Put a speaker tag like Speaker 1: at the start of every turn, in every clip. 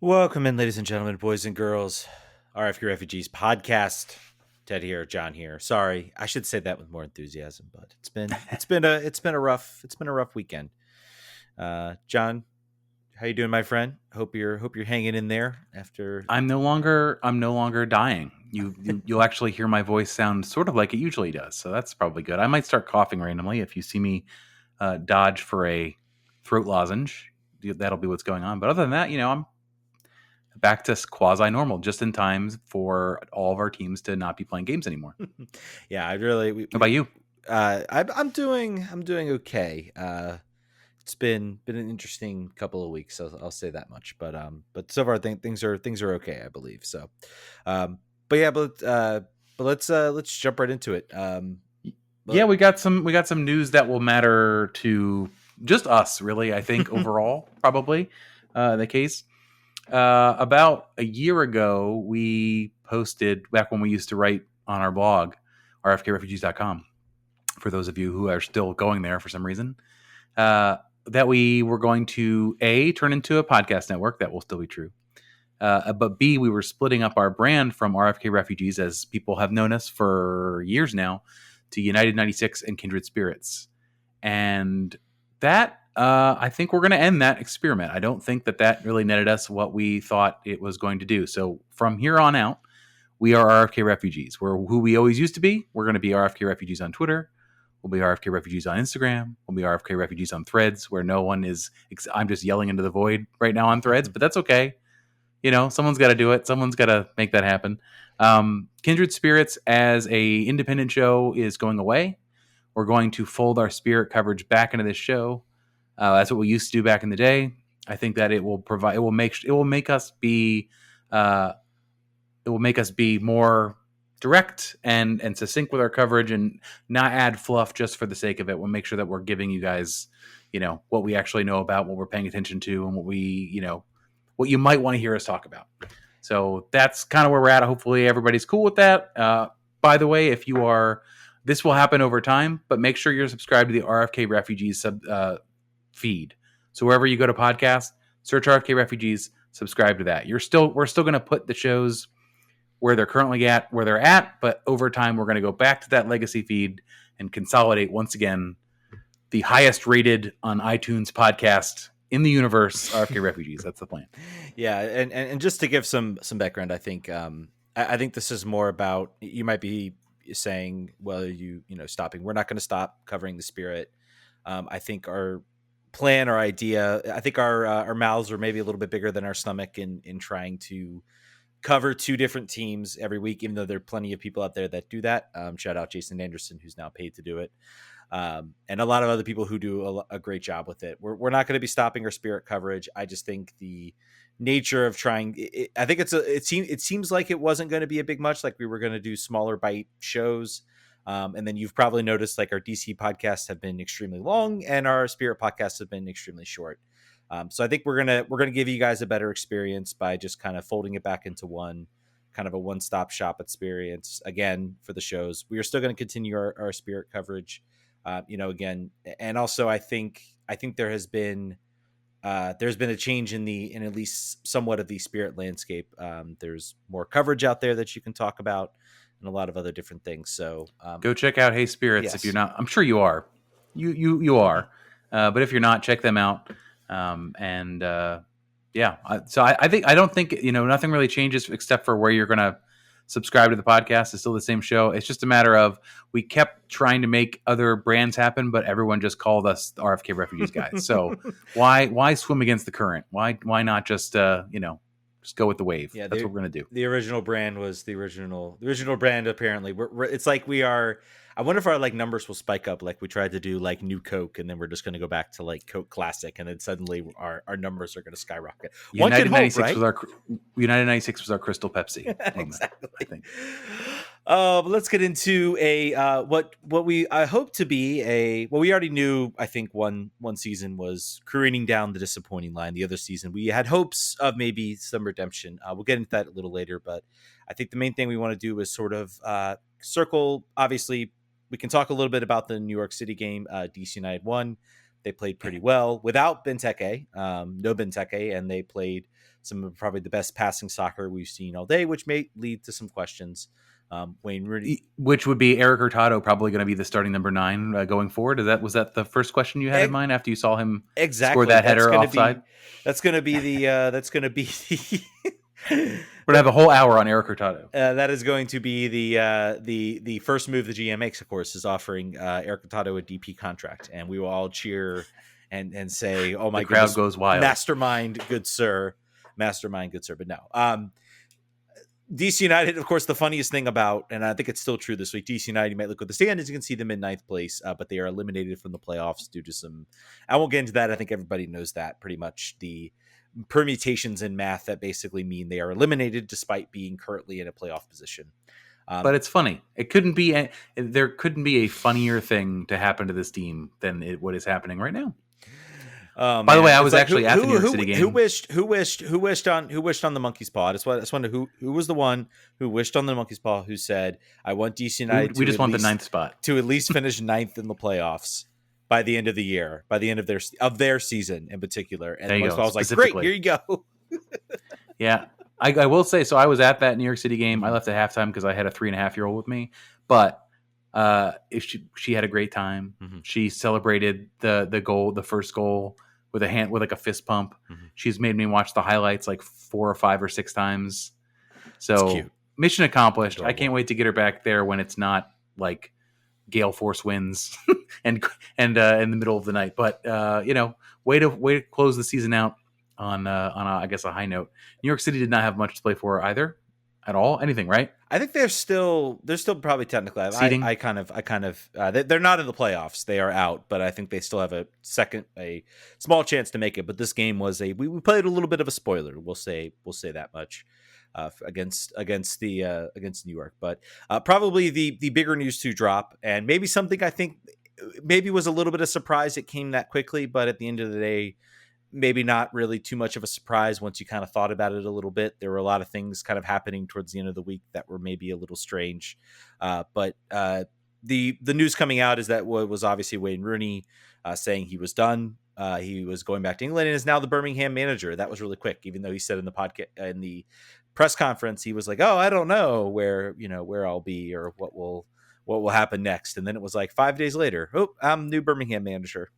Speaker 1: Welcome in, ladies and gentlemen, boys and girls. RFK Refugees Podcast. Ted here, John here. Sorry, I should say that with more enthusiasm, but it's been a rough weekend. John, how you doing, my friend? Hope you're hanging in there after.
Speaker 2: I'm no longer dying. You'll actually hear my voice sound sort of like it usually does, so that's probably good. I might start coughing randomly if you see me dodge for a throat lozenge. That'll be what's going on. But other than that, I'm back to quasi normal, just in time for all of our teams to not be playing games anymore.
Speaker 1: Yeah, I really.
Speaker 2: How about you?
Speaker 1: I'm doing okay. It's been an interesting couple of weeks. I'll say that much. But so far things are okay, I believe. So, but let's jump right into it.
Speaker 2: Yeah, we got some news that will matter to just us, really. I think overall, probably the case. About a year ago, we posted, back when we used to write on our blog, rfkrefugees.com, for those of you who are still going there for some reason, that we were going to A, turn into a podcast network. That will still be true. But B, we were splitting up our brand from RFK Refugees, as people have known us for years now, to United 96 and Kindred Spirits. And that, I think we're going to end that experiment. I don't think that really netted us what we thought it was going to do. So from here on out, we are RFK Refugees. We're who we always used to be. We're going to be RFK Refugees on Twitter. We'll be RFK Refugees on Instagram. We'll be RFK Refugees on Threads, where no one is. I'm just yelling into the void right now on Threads, but that's okay. Someone's got to do it. Someone's got to make that happen. Kindred Spirits as a independent show is going away. We're going to fold our Spirit coverage back into this show. That's what we used to do back in the day. I think that it will make us be more direct and succinct with our coverage, and not add fluff just for the sake of it. We'll make sure that we're giving you guys, what we actually know about, what we're paying attention to, and what you might want to hear us talk about. So that's kind of where we're at. Hopefully everybody's cool with that. By the way, if you are, this will happen over time, but make sure you're subscribed to the RFK Refugees feed. So wherever you go to podcast, search RFK Refugees, subscribe to that. We're still going to put the shows where they're currently at, where they're at, but over time we're going to go back to that legacy feed and consolidate once again the highest rated on iTunes podcast in the universe, RFK Refugees. That's the plan.
Speaker 1: Yeah, and just to give some background, I think this is more about, you might be saying, well, stopping. We're not going to stop covering the Spirit. I think our plan, our idea, I think our mouths are maybe a little bit bigger than our stomach in trying to cover two different teams every week, even though there are plenty of people out there that do that. Shout out Jason Anderson, who's now paid to do it. And a lot of other people who do a great job with it. We're not going to be stopping our Spirit coverage. I just think the nature of trying, I think it seems like it wasn't going to be a big much, like we were going to do smaller bite shows. And then you've probably noticed, like, our DC podcasts have been extremely long and our Spirit podcasts have been extremely short. So I think we're gonna give you guys a better experience by just kind of folding it back into one kind of a one-stop shop experience again for the shows. We are still going to continue our Spirit coverage, again, and also I think there's been a change in at least somewhat of the Spirit landscape. There's more coverage out there that you can talk about, and a lot of other different things. So
Speaker 2: go check out Hey Spirits. Yes. If you're not, I'm sure you are. You are. But if you're not, check them out. So I don't think nothing really changes except for where you're going to subscribe to the podcast. It's still the same show. It's just a matter of, we kept trying to make other brands happen, but everyone just called us the RFK Refugees guys. So why swim against the current? Why not just just go with the wave? Yeah, that's what we're going to do.
Speaker 1: The original brand was the original brand. Apparently, it's like we are. I wonder if our numbers will spike up. Like we tried to do New Coke, and then we're just going to go back to Coke Classic, and then suddenly our numbers are going to skyrocket.
Speaker 2: United 96 was our Crystal Pepsi.
Speaker 1: Exactly. I think. But let's get into what I hope to be we already knew. I think one season was careening down the disappointing line. The other season we had hopes of maybe some redemption. We'll get into that a little later, but I think the main thing we want to do is sort of circle. Obviously, we can talk a little bit about the New York City game. DC United won. They played pretty well without Benteke, no Benteke, and they played some of probably the best passing soccer we've seen all day, which may lead to some questions. Wayne Rooney,
Speaker 2: which would be Eric Hurtado probably going to be the starting number 9 going forward. Was that the first question you had in mind after you saw him score that header offside?
Speaker 1: That's going to be the.
Speaker 2: We're gonna have a whole hour on Eric Hurtado.
Speaker 1: That is going to be the first move the GM makes. Of course, is offering Eric Hurtado a DP contract, and we will all cheer and say, "Oh my
Speaker 2: the crowd goes wild!"
Speaker 1: Mastermind, good sir, mastermind, good sir." But no, DC United, of course, the funniest thing about, and I think it's still true this week, DC United, you might look at the standings, you can see them in 9th place, but they are eliminated from the playoffs due to some, I won't get into that. I think everybody knows that pretty much, the permutations in math that basically mean they are eliminated despite being currently in a playoff position.
Speaker 2: But it's funny. There couldn't be a funnier thing to happen to this team than what is happening right now. By the way, I was actually at the New York City game.
Speaker 1: Who wished on the monkey's paw? I just wonder who was the one who wished on the monkey's paw, who said, "I want DC United.
Speaker 2: We just want the 9th spot
Speaker 1: to at least finish 9th in the playoffs by the end of the year, by the end of their season in particular." And I was like, "Great, here you go."
Speaker 2: Yeah, I will say. So I was at that New York City game. I left at halftime because I had a 3.5-year-old with me, but. She had a great time. Mm-hmm. She celebrated the first goal with like a fist pump. Mm-hmm. She's made me watch the highlights like 4 or 5 or 6 times. So mission accomplished. Adorable. I can't wait to get her back there when it's not like gale force winds and in the middle of the night. But way to close the season out on I guess a high note. New York City did not have much to play for either. At all, anything, right?
Speaker 1: I think they're still probably technically.
Speaker 2: Seeding?
Speaker 1: I kind of. They're not in the playoffs; they are out. But I think they still have a small chance to make it. But this game was we played a little bit of a spoiler. We'll say that much against New York. But probably the bigger news to drop, and maybe something I think maybe was a little bit of surprise. It came that quickly, but at the end of the day, maybe not really too much of a surprise once you kind of thought about it a little bit. There were a lot of things kind of happening towards the end of the week that were maybe a little strange. But the news coming out is that was obviously Wayne Rooney saying he was done. He was going back to England and is now the Birmingham manager. That was really quick, even though he said in the podcast, in the press conference, he was like, "Oh, I don't know where I'll be or what will happen next." And then it was like 5 days later, "Oh, I'm new Birmingham manager."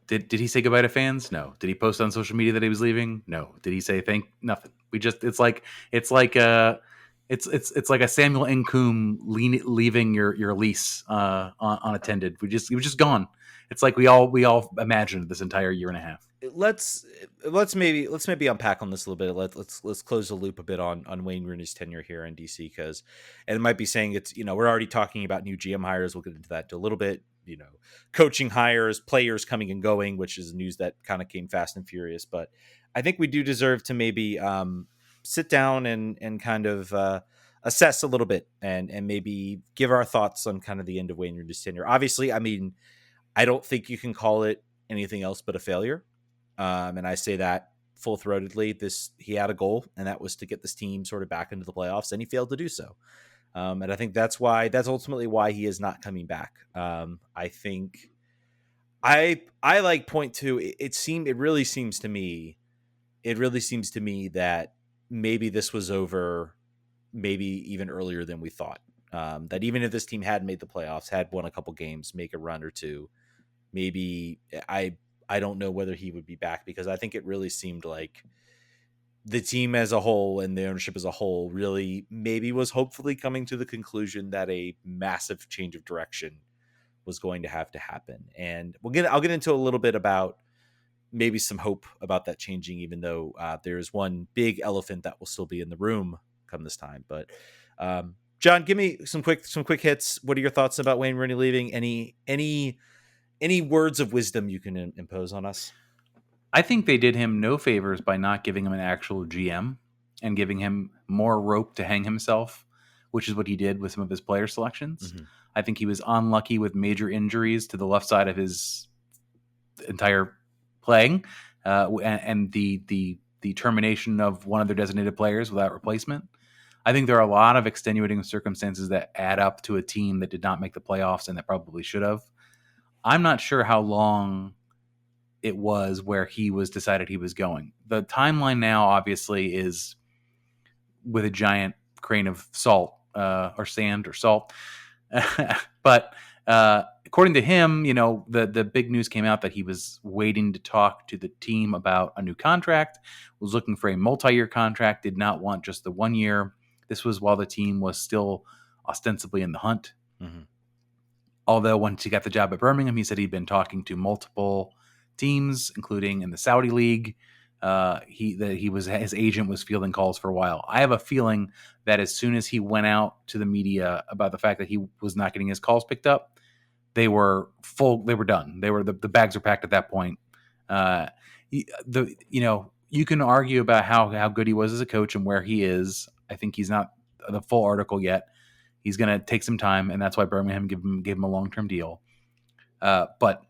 Speaker 2: Did he say goodbye to fans? No. Did he post on social media that he was leaving? No. Did he say nothing? It's like a Samuel Nkunku leaving your lease unattended. He was just gone. It's like we all imagined this entire year and a half.
Speaker 1: Let's maybe unpack on this a little bit. Let's close the loop a bit on Wayne Rooney's tenure here in DC, because it might be saying it's we're already talking about new GM hires. We'll get into that a little bit. Coaching hires, players coming and going, which is news that kind of came fast and furious. But I think we do deserve to maybe sit down and kind of assess a little bit and maybe give our thoughts on kind of the end of Wayne Rooney's tenure. Obviously, I mean, I don't think you can call it anything else but a failure. And I say that full-throatedly. He had a goal, and that was to get this team sort of back into the playoffs, and he failed to do so. And I think that's ultimately why he is not coming back. I think I like point to it really seems to me that maybe this was over, maybe even earlier than we thought. That even if this team had made the playoffs, had won a couple games, make a run or two, maybe I don't know whether he would be back, because I think it really seemed like the team as a whole and the ownership as a whole really maybe was hopefully coming to the conclusion that a massive change of direction was going to have to happen. And I'll get into a little bit about maybe some hope about that changing, even though there's one big elephant that will still be in the room come this time. But John, give me some quick hits. What are your thoughts about Wayne Rooney leaving? Any words of wisdom you can impose on us?
Speaker 2: I think they did him no favors by not giving him an actual GM and giving him more rope to hang himself, which is what he did with some of his player selections. Mm-hmm. I think he was unlucky with major injuries to the left side of his entire playing, and the termination of one of their designated players without replacement. I think there are a lot of extenuating circumstances that add up to a team that did not make the playoffs and that probably should have. I'm not sure how long it was where he was decided he was going. The timeline now obviously is with a giant grain of salt or sand or salt. But according to him, the big news came out that he was waiting to talk to the team about a new contract, was looking for a multi-year contract, did not want just the 1 year. This was while the team was still ostensibly in the hunt.
Speaker 1: Mm-hmm.
Speaker 2: Although once he got the job at Birmingham, he said he'd been talking to multiple teams, including in the Saudi League. His agent was fielding calls for a while. I have a feeling that as soon as he went out to the media about the fact that he was not getting his calls picked up, they were full. They were done. The bags were packed at that point. You can argue about how good he was as a coach and where he is. I think he's not the full article yet. He's going to take some time, and that's why Birmingham gave him a long-term deal. But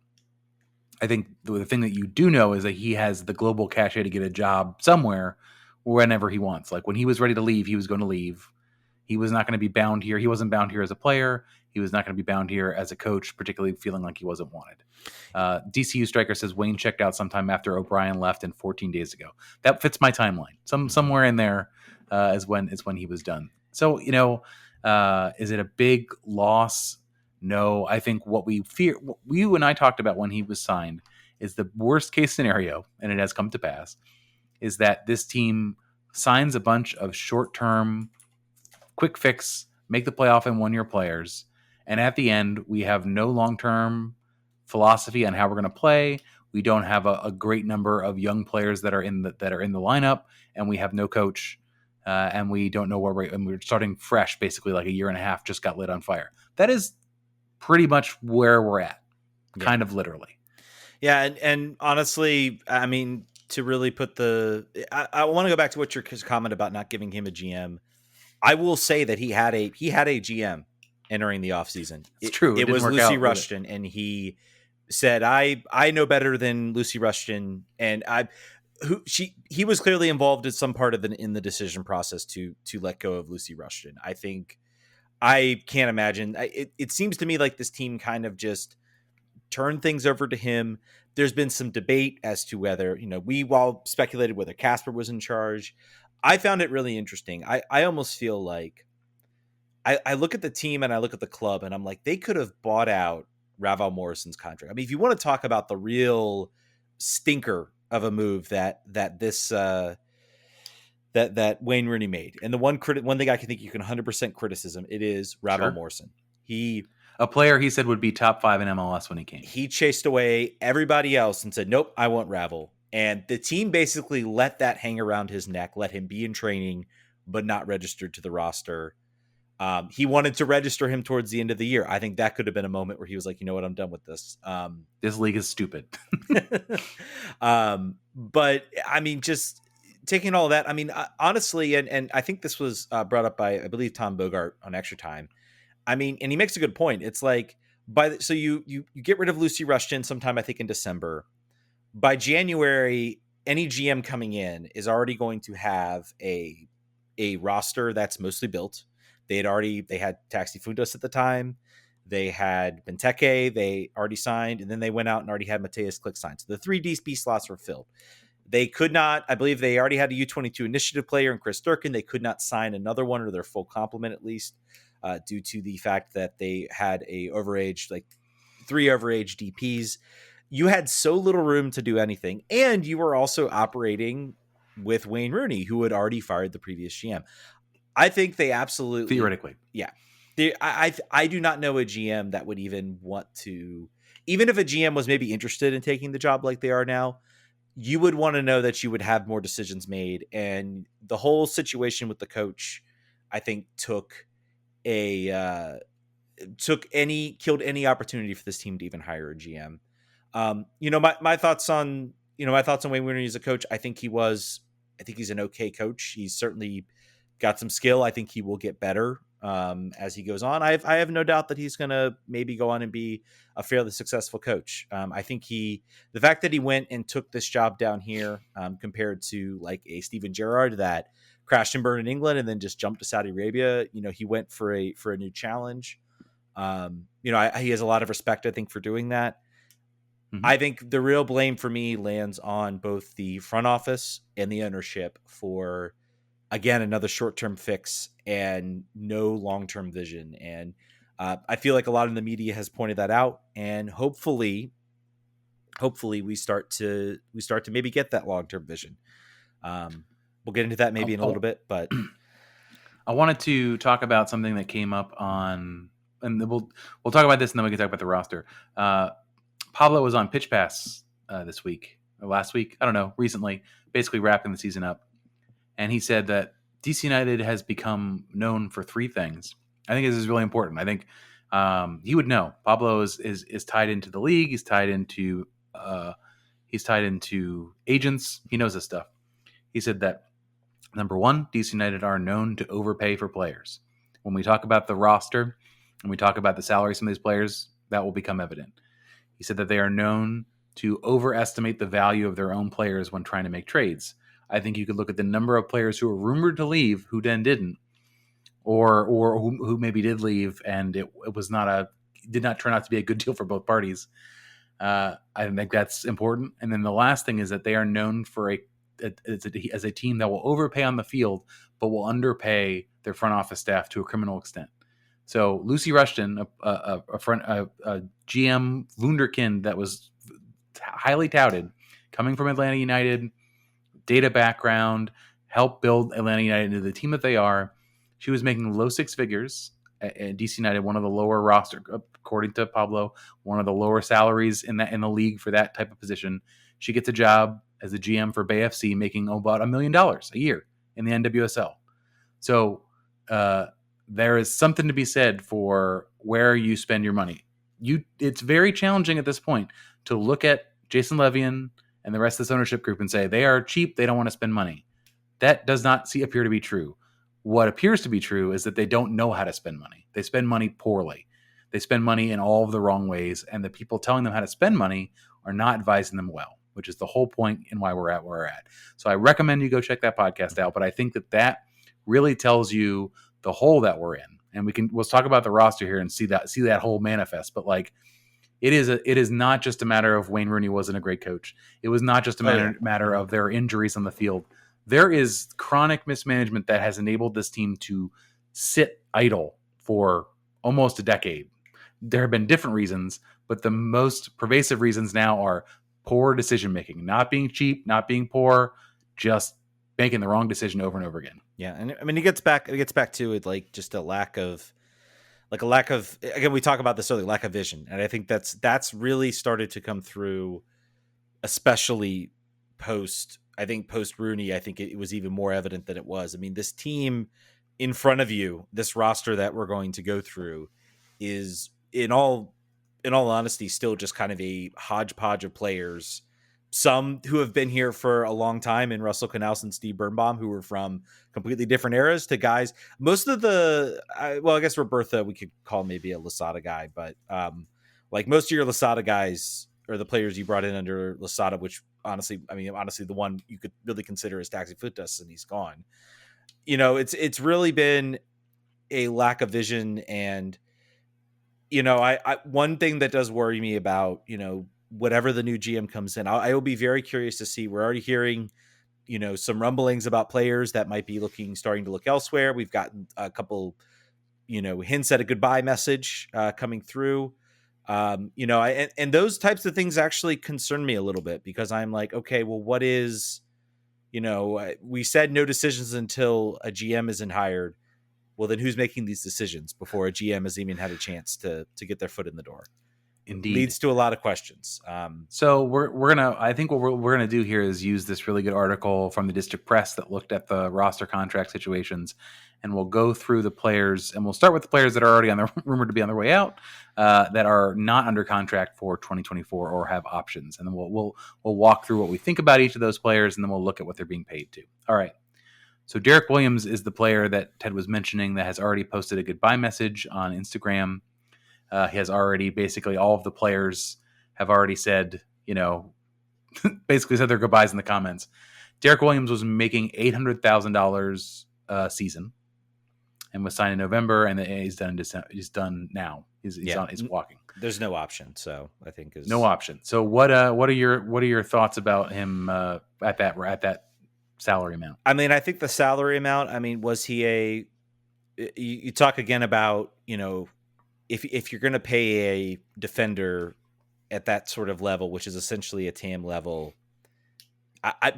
Speaker 2: I think the thing that you do know is that he has the global cachet to get a job somewhere whenever he wants. Like when he was ready to leave, he was going to leave. He was not going to be bound here. He wasn't bound here as a player. He was not going to be bound here as a coach, particularly feeling like he wasn't wanted. DCU Striker says Wayne checked out sometime after O'Brien left and 14 days ago. That fits my timeline. Somewhere in there is when he was done. So, is it a big loss? No, I think what you and I talked about when he was signed, is the worst case scenario, and it has come to pass, is that this team signs a bunch of short-term, quick fix, make the playoff in 1 year players, and at the end we have no long-term philosophy on how we're going to play. We don't have a great number of young players that are in the lineup, and we have no coach, and we don't know we're starting fresh, basically like a year and a half just got lit on fire. That is pretty much where we're at, kind of literally.
Speaker 1: Yeah, and honestly, I mean, to really put I want to go back to what your comment about not giving him a GM. I will say that he had a GM entering the offseason.
Speaker 2: It's true.
Speaker 1: It was Lucy Rushton, and he said, I know better than Lucy Rushton, and he was clearly involved in some part in the decision process to let go of Lucy Rushton. I think I can't imagine. It seems to me like this team kind of just turned things over to him. There's been some debate as to whether, we all speculated whether Casper was in charge. I found it really interesting. I almost feel like I look at the team and I look at the club and I'm like, they could have bought out Raval Morrison's contract. I mean, if you want to talk about the real stinker of a move that Wayne Rooney made, and the one thing I can think you can 100% criticism, it is Raval Morrison.
Speaker 2: A player he said would be top 5 in MLS when he came.
Speaker 1: He chased away everybody else and said, nope, I want Raval. And the team basically let that hang around his neck, let him be in training, but not registered to the roster. He wanted to register him towards the end of the year. I think that could have been a moment where he was like, you know what, I'm done with this.
Speaker 2: This league is stupid.
Speaker 1: But I mean, just taking all that, I mean, honestly, and I think this was brought up by, I believe, Tom Bogart on Extra Time. I mean, and he makes a good point. It's like, so you get rid of Lucy Rushton sometime, I think in December. By January, any GM coming in is already going to have a roster that's mostly built. They had Taxi Fundos at the time. They had Benteke. They already signed, and then they went out and already had Mateus Click signed. So the 3 DSP slots were filled. They could not, I believe they already had a U22 initiative player in Chris Durkin. They could not sign another one or their full complement at least, due to the fact that they had a overage, like 3 overage DPs. You had so little room to do anything. And you were also operating with Wayne Rooney, who had already fired the previous GM. I think they absolutely,
Speaker 2: theoretically,
Speaker 1: yeah. I do not know a GM that would even want to, even if a GM was maybe interested in taking the job like they are now, you would want to know that you would have more decisions made. And the whole situation with the coach, I think, killed any opportunity for this team to even hire a GM. My thoughts on Wayne Rooney as a coach. I think he's an okay coach. He's certainly got some skill. I think he will get better as he goes on. I have no doubt that he's going to maybe go on and be a fairly successful coach. I think the fact that he went and took this job down here compared to like a Steven Gerrard that crashed and burned in England and then just jumped to Saudi Arabia. He went for a new challenge. He has a lot of respect, I think, for doing that.
Speaker 2: Mm-hmm.
Speaker 1: I think the real blame for me lands on both the front office and the ownership for, again, another short-term fix and no long-term vision. And I feel like a lot of the media has pointed that out, and hopefully we start to maybe get that long-term vision. We'll get into that maybe in a little bit, but
Speaker 2: I wanted to talk about something that came up on, and we'll talk about this, and then we can talk about the roster. Pablo was on Pitch Pass this week or last week, I don't know, recently, basically wrapping the season up, and he said that DC United has become known for three things. I think this is really important. I think he would know. Pablo is tied into the league. He's tied into agents. He knows this stuff. He said that, number one, DC United are known to overpay for players. When we talk about the roster and we talk about the salaries of some of these players, that will become evident. He said that they are known to overestimate the value of their own players when trying to make trades. I think you could look at the number of players who were rumored to leave who then didn't, or who maybe did leave and it did not turn out to be a good deal for both parties. I think that's important. And then the last thing is that they are known for as a team that will overpay on the field, but will underpay their front office staff to a criminal extent. So Lucy Rushton, a GM wunderkind that was highly touted, coming from Atlanta United, data background, helped build Atlanta United into the team that they are. She was making low six figures at DC United, one of the lower roster, according to Pablo, one of the lower salaries in the league for that type of position. She gets a job as a GM for Bay FC, making about $1 million a year in the NWSL. So there is something to be said for where you spend your money. It's very challenging at this point to look at Jason Levian and the rest of this ownership group and say they are cheap, they don't want to spend money. That does not appear to be true. What appears to be true is that they don't know how to spend money. They spend money poorly. They spend money in all of the wrong ways, and the people telling them how to spend money are not advising them well, which is the whole point in why we're at where we're at. So I recommend you go check that podcast out, but I think that really tells you the hole that we're in. And we'll talk about the roster here and see that whole manifest. But like, it is not just a matter of Wayne Rooney wasn't a great coach. It was not just a matter of their injuries on the field. There is chronic mismanagement that has enabled this team to sit idle for almost a decade. There have been different reasons, but the most pervasive reasons now are poor decision making, not being cheap, not being poor, just making the wrong decision over and over again.
Speaker 1: Yeah, and I mean it gets back to it, like just a lack of again, we talk about this earlier, lack of vision, and I think that's really started to come through, especially post Rooney. I think it was even more evident than it was. I mean, this team in front of you, this roster that we're going to go through, is in all honesty still just kind of a hodgepodge of players. Some who have been here for a long time, in Russell Knaus and Steve Birnbaum, who were from completely different eras, to guys. Most of I guess Robertha we could call maybe a Losada guy, but like most of your Losada guys or the players you brought in under Losada, which honestly, the one you could really consider is Taxi Footas, and he's gone. You know, it's really been a lack of vision, and I one thing that does worry me about whatever the new GM comes in, I will be very curious to see. We're already hearing, some rumblings about players that might be starting to look elsewhere. We've gotten a couple, hints at a goodbye message coming through. And those types of things actually concern me a little bit, because I'm like, okay, well, what is, we said no decisions until a GM isn't hired. Well, then who's making these decisions before a GM has even had a chance to get their foot in the door?
Speaker 2: Indeed.
Speaker 1: Leads to a lot of questions.
Speaker 2: So I think what we're gonna do here is use this really good article from the District Press that looked at the roster contract situations, and we'll go through the players, and we'll start with the players that are already rumored to be on their way out, that are not under contract for 2024 or have options, and then we'll walk through what we think about each of those players, and then we'll look at what they're being paid to. All right. So Derek Williams is the player that Ted was mentioning that has already posted a goodbye message on Instagram. He has already, basically all of the players have already said, basically said their goodbyes in the comments. Derek Williams was making $800,000 a season and was signed in November, and he's done in December. He's done now. He's walking.
Speaker 1: There's no option. So I think is
Speaker 2: no option. So what are your thoughts about him at that salary amount?
Speaker 1: I mean, I think the salary amount. I mean, was he you talk again about, if you're going to pay a defender at that sort of level, which is essentially a TAM level,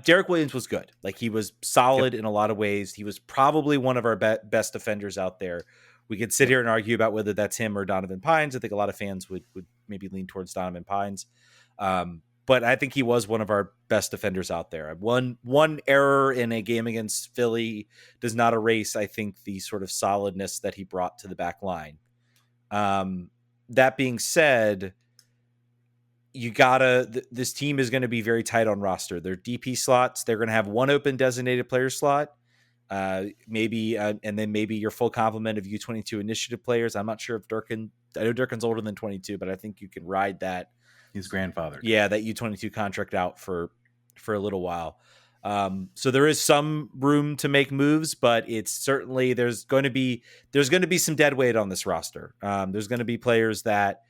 Speaker 1: Derek Williams was good. Like, he was solid in a lot of ways. He was probably one of our best defenders out there. We could sit here and argue about whether that's him or Donovan Pines. I think a lot of fans would maybe lean towards Donovan Pines. But I think he was one of our best defenders out there. One error in a game against Philly does not erase, I think, the sort of solidness that he brought to the back line. That being said, this team is going to be very tight on roster. Their DP slots, they're going to have one open designated player slot, and then maybe your full complement of U22 initiative players. I'm not sure if I know Durkin's older than 22, but I think you can ride that.
Speaker 2: His grandfather.
Speaker 1: Yeah, that U22 contract out for a little while. So there is some room to make moves, but it's certainly there's going to be some dead weight on this roster. There's going to be players that,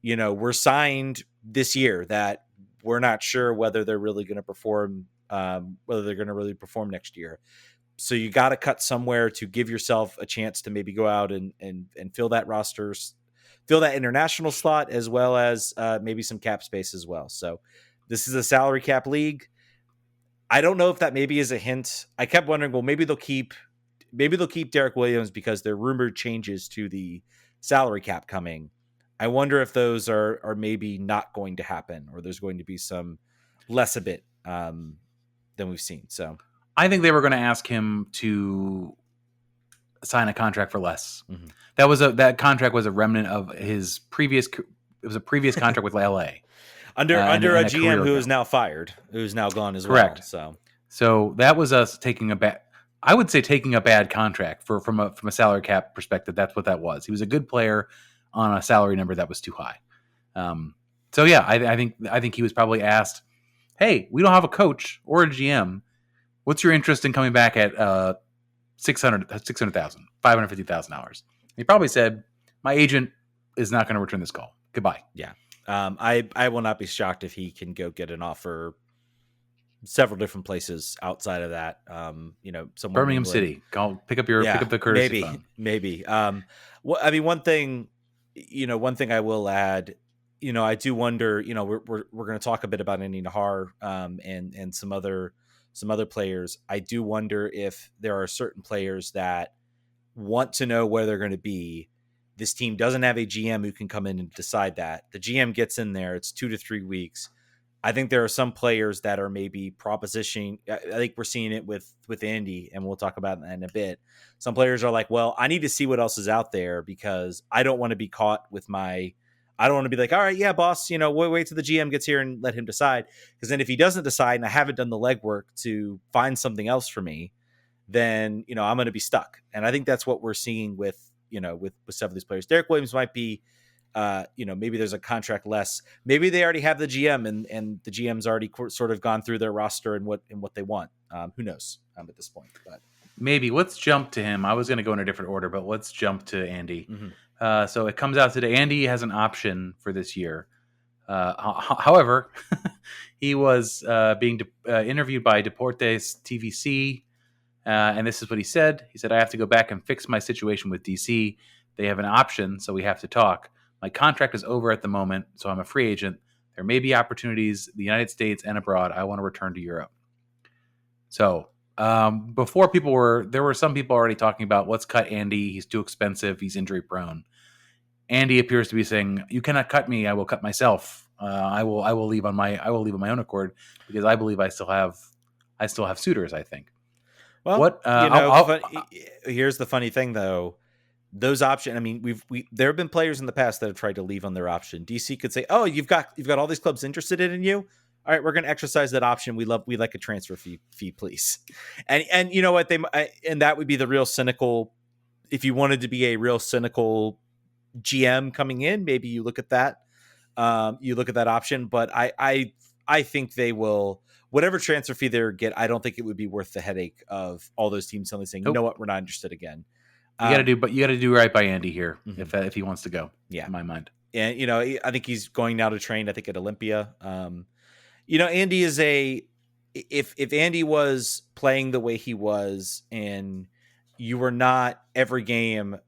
Speaker 1: were signed this year that we're not sure whether they're really going to perform, next year. So you got to cut somewhere to give yourself a chance to maybe go out and fill that roster, fill that international slot, as well as maybe some cap space as well. So this is a salary cap league. I don't know if that maybe is a hint. I kept wondering, well, maybe they'll keep Derek Williams because there are rumored changes to the salary cap coming. I wonder if those are maybe not going to happen, or there's going to be some less a bit than we've seen. So
Speaker 2: I think they were going to ask him to sign a contract for less.
Speaker 1: Mm-hmm.
Speaker 2: That contract was a remnant of his previous. It was a previous contract with LA
Speaker 1: under a GM who is now fired, who's now gone as
Speaker 2: Correct.
Speaker 1: well.
Speaker 2: So that was us taking a bad. I would say taking a bad contract from a salary cap perspective. That's what that was. He was a good player on a salary number that was too high. So yeah, I think he was probably asked, "Hey, we don't have a coach or a GM. What's your interest in coming back at $600,000, $550,000?" He probably said, "My agent is not going to return this call. Goodbye."
Speaker 1: Yeah. I will not be shocked if he can go get an offer several different places outside of that. Somewhere
Speaker 2: Birmingham City. Pick up the courtesy phone.
Speaker 1: Maybe. One thing I will add, I do wonder, we're going to talk a bit about Andy Nahar, and some other players. I do wonder if there are certain players that want to know where they're going to be. This team doesn't have a GM who can come in and decide that. The GM gets in there. It's 2 to 3 weeks. I think there are some players that are maybe propositioning. I think we're seeing it with Andy, and we'll talk about that in a bit. Some players are like, well, I need to see what else is out there because I don't want to be caught with I don't want to be like, all right, yeah, boss, wait till the GM gets here and let him decide. Because then if he doesn't decide and I haven't done the legwork to find something else for me, then, I'm going to be stuck. And I think that's what we're seeing with some of these players. Derek Williams might be, maybe there's a contract less. Maybe they already have the GM and the GM's already sort of gone through their roster and what they want. Who knows at this point? But
Speaker 2: maybe let's jump to him. I was going to go in a different order, but let's jump to Andy.
Speaker 1: Mm-hmm.
Speaker 2: So it comes out today. Andy has an option for this year. However, he was being interviewed by Deportes TVC. And this is what he said. He said, "I have to go back and fix my situation with DC. They have an option, so we have to talk. My contract is over at the moment, so I'm a free agent. There may be opportunities in the United States and abroad. I want to return to Europe." So before there were some people already talking about, let's cut Andy. He's too expensive. He's injury prone. Andy appears to be saying, "You cannot cut me. I will cut myself. I will leave on my own accord because I believe I still have suitors. I think."
Speaker 1: Well, here's the funny thing, though. Those options. I mean, there have been players in the past that have tried to leave on their option. DC could say, "Oh, you've got all these clubs interested in you. All right, we're going to exercise that option. We like a transfer fee, please." And you know what? And that would be the real cynical. If you wanted to be a real cynical GM coming in, maybe you look at that. You look at that option, but I think they will. Whatever transfer fee they get, I don't think it would be worth the headache of all those teams suddenly saying, "You know what, we're not interested again."
Speaker 2: You got to do right by Andy here if he wants to go.
Speaker 1: Yeah,
Speaker 2: in my mind.
Speaker 1: And, you know, I think he's going now to train, I think, at Olympia. You know, Andy is if Andy was playing the way he was and you were not every game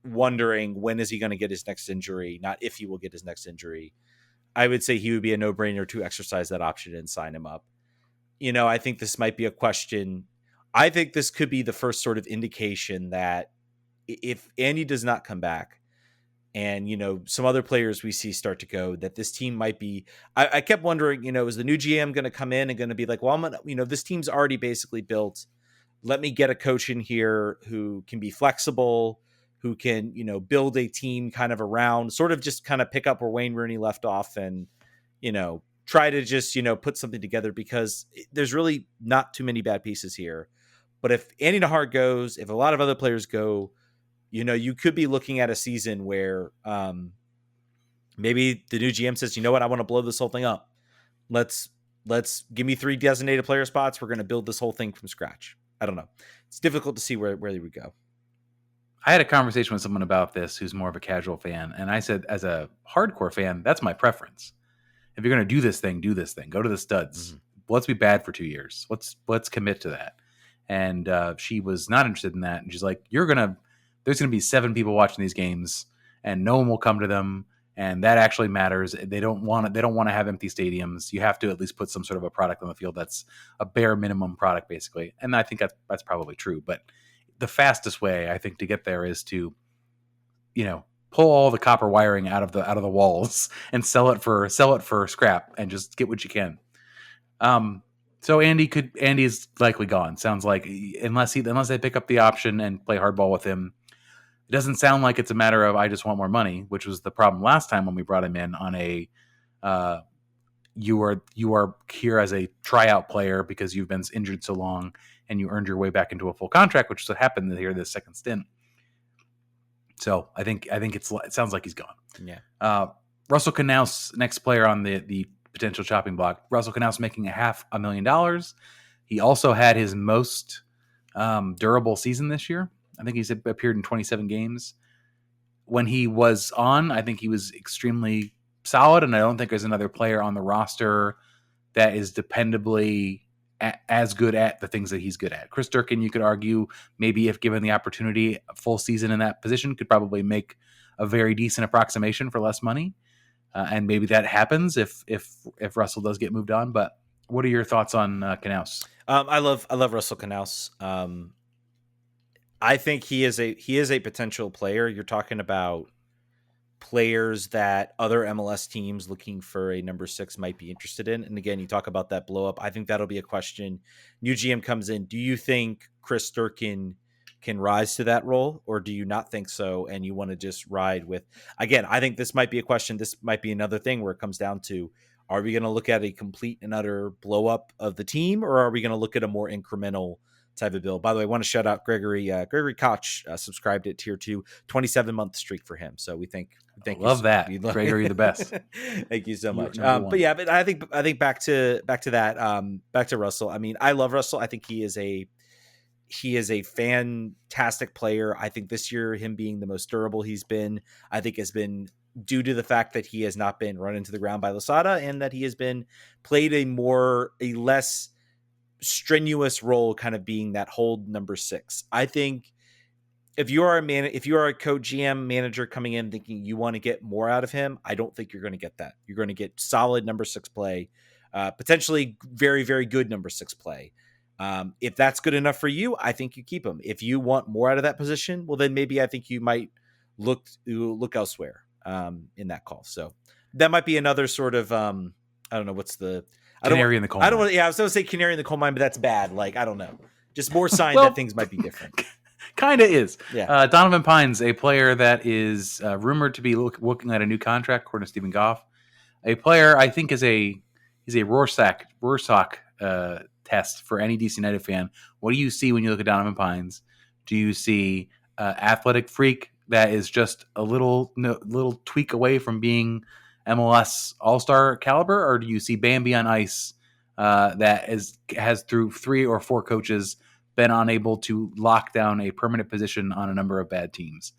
Speaker 1: wondering when is he going to get his next injury, not if he will get his next injury, I would say he would be a no-brainer to exercise that option and sign him up. You know, I think this might be a question. I think this could be the first sort of indication that if Andy does not come back, and, you know, some other players we see start to go, that this team might be, I kept wondering, you know, is the new GM going to come in and going to be like, well, I'm going to, you know, this team's already basically built. Let me get a coach in here who can be flexible, who can, you know, build a team kind of around, sort of just kind of pick up where Wayne Rooney left off and, you know, try to just, you know, put something together, because there's really not too many bad pieces here. But if Andy Nahar goes, if a lot of other players go, you know, you could be looking at a season where maybe the new GM says, you know what, I want to blow this whole thing up. Let's give me 3 designated player spots. We're going to build this whole thing from scratch. I don't know. It's difficult to see where they would go.
Speaker 2: I had a conversation with someone about this who's more of a casual fan. And I said, as a hardcore fan, that's my preference. If you're going to do this thing, go to the studs. Mm-hmm. Let's be bad for 2 years. Let's commit to that. And she was not interested in that. And she's like, there's going to be 7 people watching these games and no one will come to them. And that actually matters. They don't want to have empty stadiums. You have to at least put some sort of a product on the field that's a bare minimum product, basically. And I think that's probably true. But the fastest way, I think, to get there is to, you know, pull all the copper wiring out of the walls and sell it for scrap and just get what you can. So Andy's likely gone. Sounds like, unless they pick up the option and play hardball with him. It doesn't sound like it's a matter of I just want more money, which was the problem last time when we brought him in on a you are here as a tryout player because you've been injured so long and you earned your way back into a full contract, which is what happened here this second stint. So I think it sounds like he's gone.
Speaker 1: Yeah.
Speaker 2: Russell Knaus, next player on the potential chopping block. Russell Knaus making $500,000. He also had his most durable season this year. I think he's appeared in 27 games. When he was on, I think he was extremely solid, and I don't think there's another player on the roster that is dependably as good at the things that he's good at. Chris Durkin, you could argue, maybe if given the opportunity, a full season in that position, could probably make a very decent approximation for less money. And maybe that happens if Russell does get moved on. But what are your thoughts on Knaus?
Speaker 1: I love Russell Knaus. I think he is a potential player. You're talking about players that other MLS teams looking for a number 6 might be interested in. And again, you talk about that blow up. I think that'll be a question. New GM comes in. Do you think Chris Durkin can rise to that role, or do you not think so? And you want to just ride with, again, I think this might be a question. This might be another thing where it comes down to, are we going to look at a complete and utter blow up of the team, or are we going to look at a more incremental type of build? By the way, I want to shout out Gregory Koch, subscribed at tier 2, 27-month streak for him. So we thank
Speaker 2: love that. Gregory, the best.
Speaker 1: Thank you so much. But I think back to that, back to Russell. I mean, I love Russell. I think he is a fantastic player. I think this year, him being the most durable he's been, I think has been due to the fact that he has not been run into the ground by Losada, and that he has been played a less strenuous role, kind of being that hold number 6. I think if you are a coach, GM, manager coming in thinking you want to get more out of him, I don't think you're going to get that. You're going to get solid number 6 play, potentially very, very good number 6 play. If that's good enough for you, I think you keep him. If you want more out of that position, well, then maybe I think you might look elsewhere in that call. So that might be another sort of I don't know what's the
Speaker 2: canary in the coal mine.
Speaker 1: I was going to say canary in the coal mine, but that's bad. Like, I don't know. Just more sign that things might be different.
Speaker 2: Kind of is.
Speaker 1: Yeah.
Speaker 2: Donovan Pines, a player that is rumored to be looking at a new contract, according to Stephen Goff. A player I think he's a Rorschach test for any DC United fan. What do you see when you look at Donovan Pines? Do you see athletic freak that is just a little tweak away from being MLS All-Star caliber, or do you see Bambi on ice that has through 3 or 4 coaches been unable to lock down a permanent position on a number of bad teams?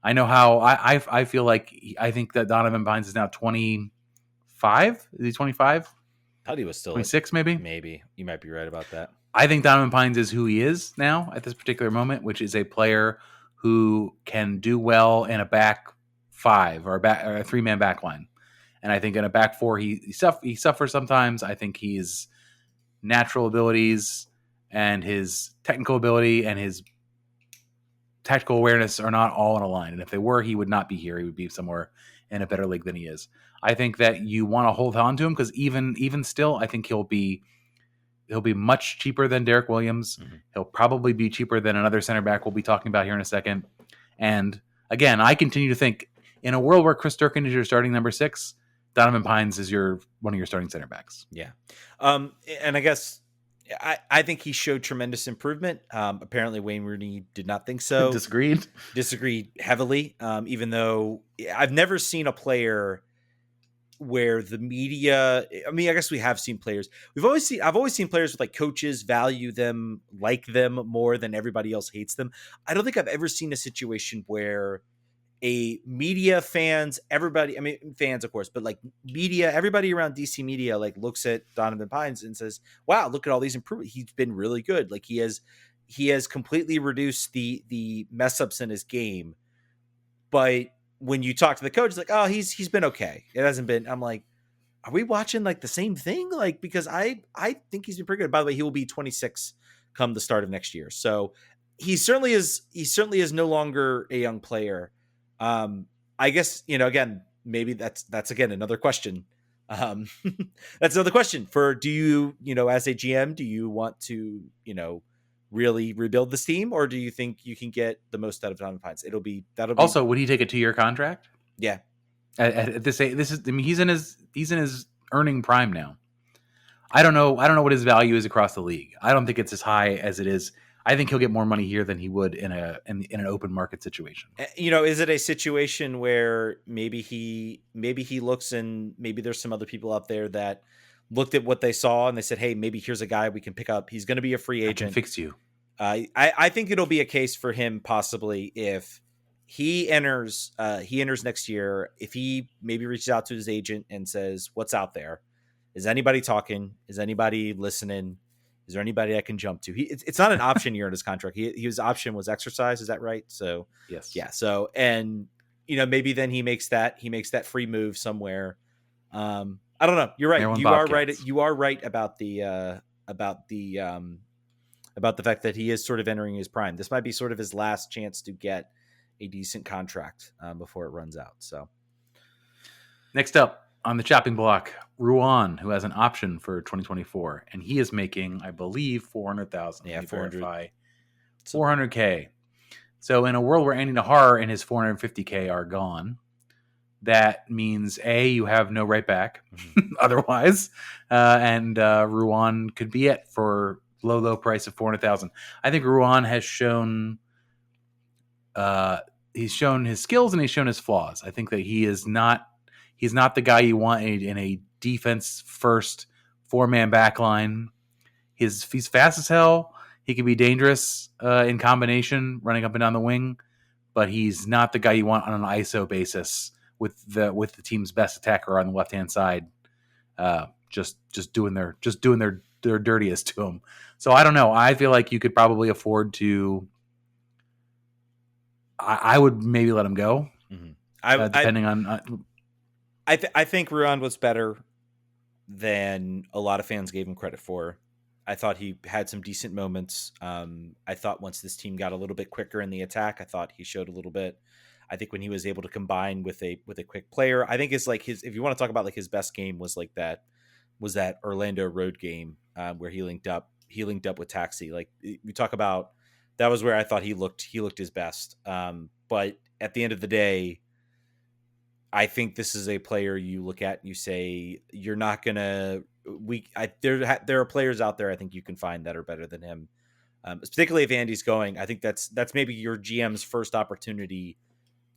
Speaker 2: I know how I feel like I think that Donovan Pines is now 25. Is he 25?
Speaker 1: Thought he was still
Speaker 2: 26 maybe?
Speaker 1: Maybe. You might be right about that.
Speaker 2: I think Donovan Pines is who he is now at this particular moment, which is a player who can do well in a back five or a three-man back line. And I think in a back four, he suffers sometimes. I think his natural abilities and his technical ability and his tactical awareness are not all in a line. And if they were, he would not be here. He would be somewhere in a better league than he is. I think that you want to hold on to him because even still, I think he'll be much cheaper than Derek Williams. Mm-hmm. He'll probably be cheaper than another center back we'll be talking about here in a second. And again, I continue to think in a world where Chris Durkin is your starting number 6, Donovan Pines is one of your starting center backs.
Speaker 1: Yeah. And I guess I think he showed tremendous improvement. Apparently Wayne Rooney did not think so. Disagreed heavily. Even though I've never seen a player where the media, I mean, I guess we have seen players. I've always seen players with like coaches value them, like them more than everybody else hates them. I don't think I've ever seen a situation where a media fans, of course, but like media, everybody around DC media, like looks at Donovan Pines and says, wow, look at all these improvements. He's been really good. Like he has completely reduced the mess ups in his game. But when you talk to the coach, it's like, oh, he's been okay. It hasn't been, I'm like, are we watching like the same thing? Like, because I think he's been pretty good. By the way, he will be 26 come the start of next year. So he certainly is no longer a young player. I guess, again, maybe that's again, another question. That's another question for, do you, as a GM, do you want to, really rebuild this team, or do you think you can get the most out of Donovan Pines?
Speaker 2: Also, would he take a 2-year contract?
Speaker 1: Yeah.
Speaker 2: At this age, he's in his earning prime now. I don't know what his value is across the league. I don't think it's as high as it is. I think he'll get more money here than he would in an open market situation.
Speaker 1: Is it a situation where maybe he looks, and maybe there's some other people out there that looked at what they saw and they said, hey, maybe here's a guy we can pick up. He's going to be a free agent.
Speaker 2: I can fix you.
Speaker 1: I think it'll be a case for him possibly if he enters next year, if he maybe reaches out to his agent and says, what's out there? Is anybody talking? Is anybody listening? Is there anybody I can jump to? It's not an option year in his contract. His option was exercise. Is that right? So
Speaker 2: yes.
Speaker 1: Yeah. So, and maybe then he makes that free move somewhere. I don't know. You're right. You are right about the fact that he is sort of entering his prime. This might be sort of his last chance to get a decent contract before it runs out. So
Speaker 2: next up on the chopping block, Ruan, who has an option for 2024, and he is making, I believe, 400,000.
Speaker 1: Yeah,
Speaker 2: 400K. So in a world where Andy Nahar and his 450K are gone, that means you have no right back otherwise, and Ruan could be it for low price of 400,000. I think Ruan has shown he's shown his skills and he's shown his flaws. I think that he's not the guy you want in a defense first 4-man back line. He's fast as hell. He can be dangerous in combination, running up and down the wing, but he's not the guy you want on an ISO basis with the team's best attacker on the left hand side, just doing their dirtiest to him. So I don't know. I feel like you could probably afford to. I would maybe let him go, depending on.
Speaker 1: I think Ruan was better than a lot of fans gave him credit for. I thought he had some decent moments. I thought once this team got a little bit quicker in the attack, I thought he showed a little bit. I think when he was able to combine with a quick player, I think it's like if you want to talk about like his best game was that Orlando road game where he linked up with Taxi. Like we talk about, that was where I thought he looked his best. But at the end of the day, I think this is a player you look at and you say, you're not gonna. There are players out there I think you can find that are better than him. Particularly if Andy's going, I think that's maybe your GM's first opportunity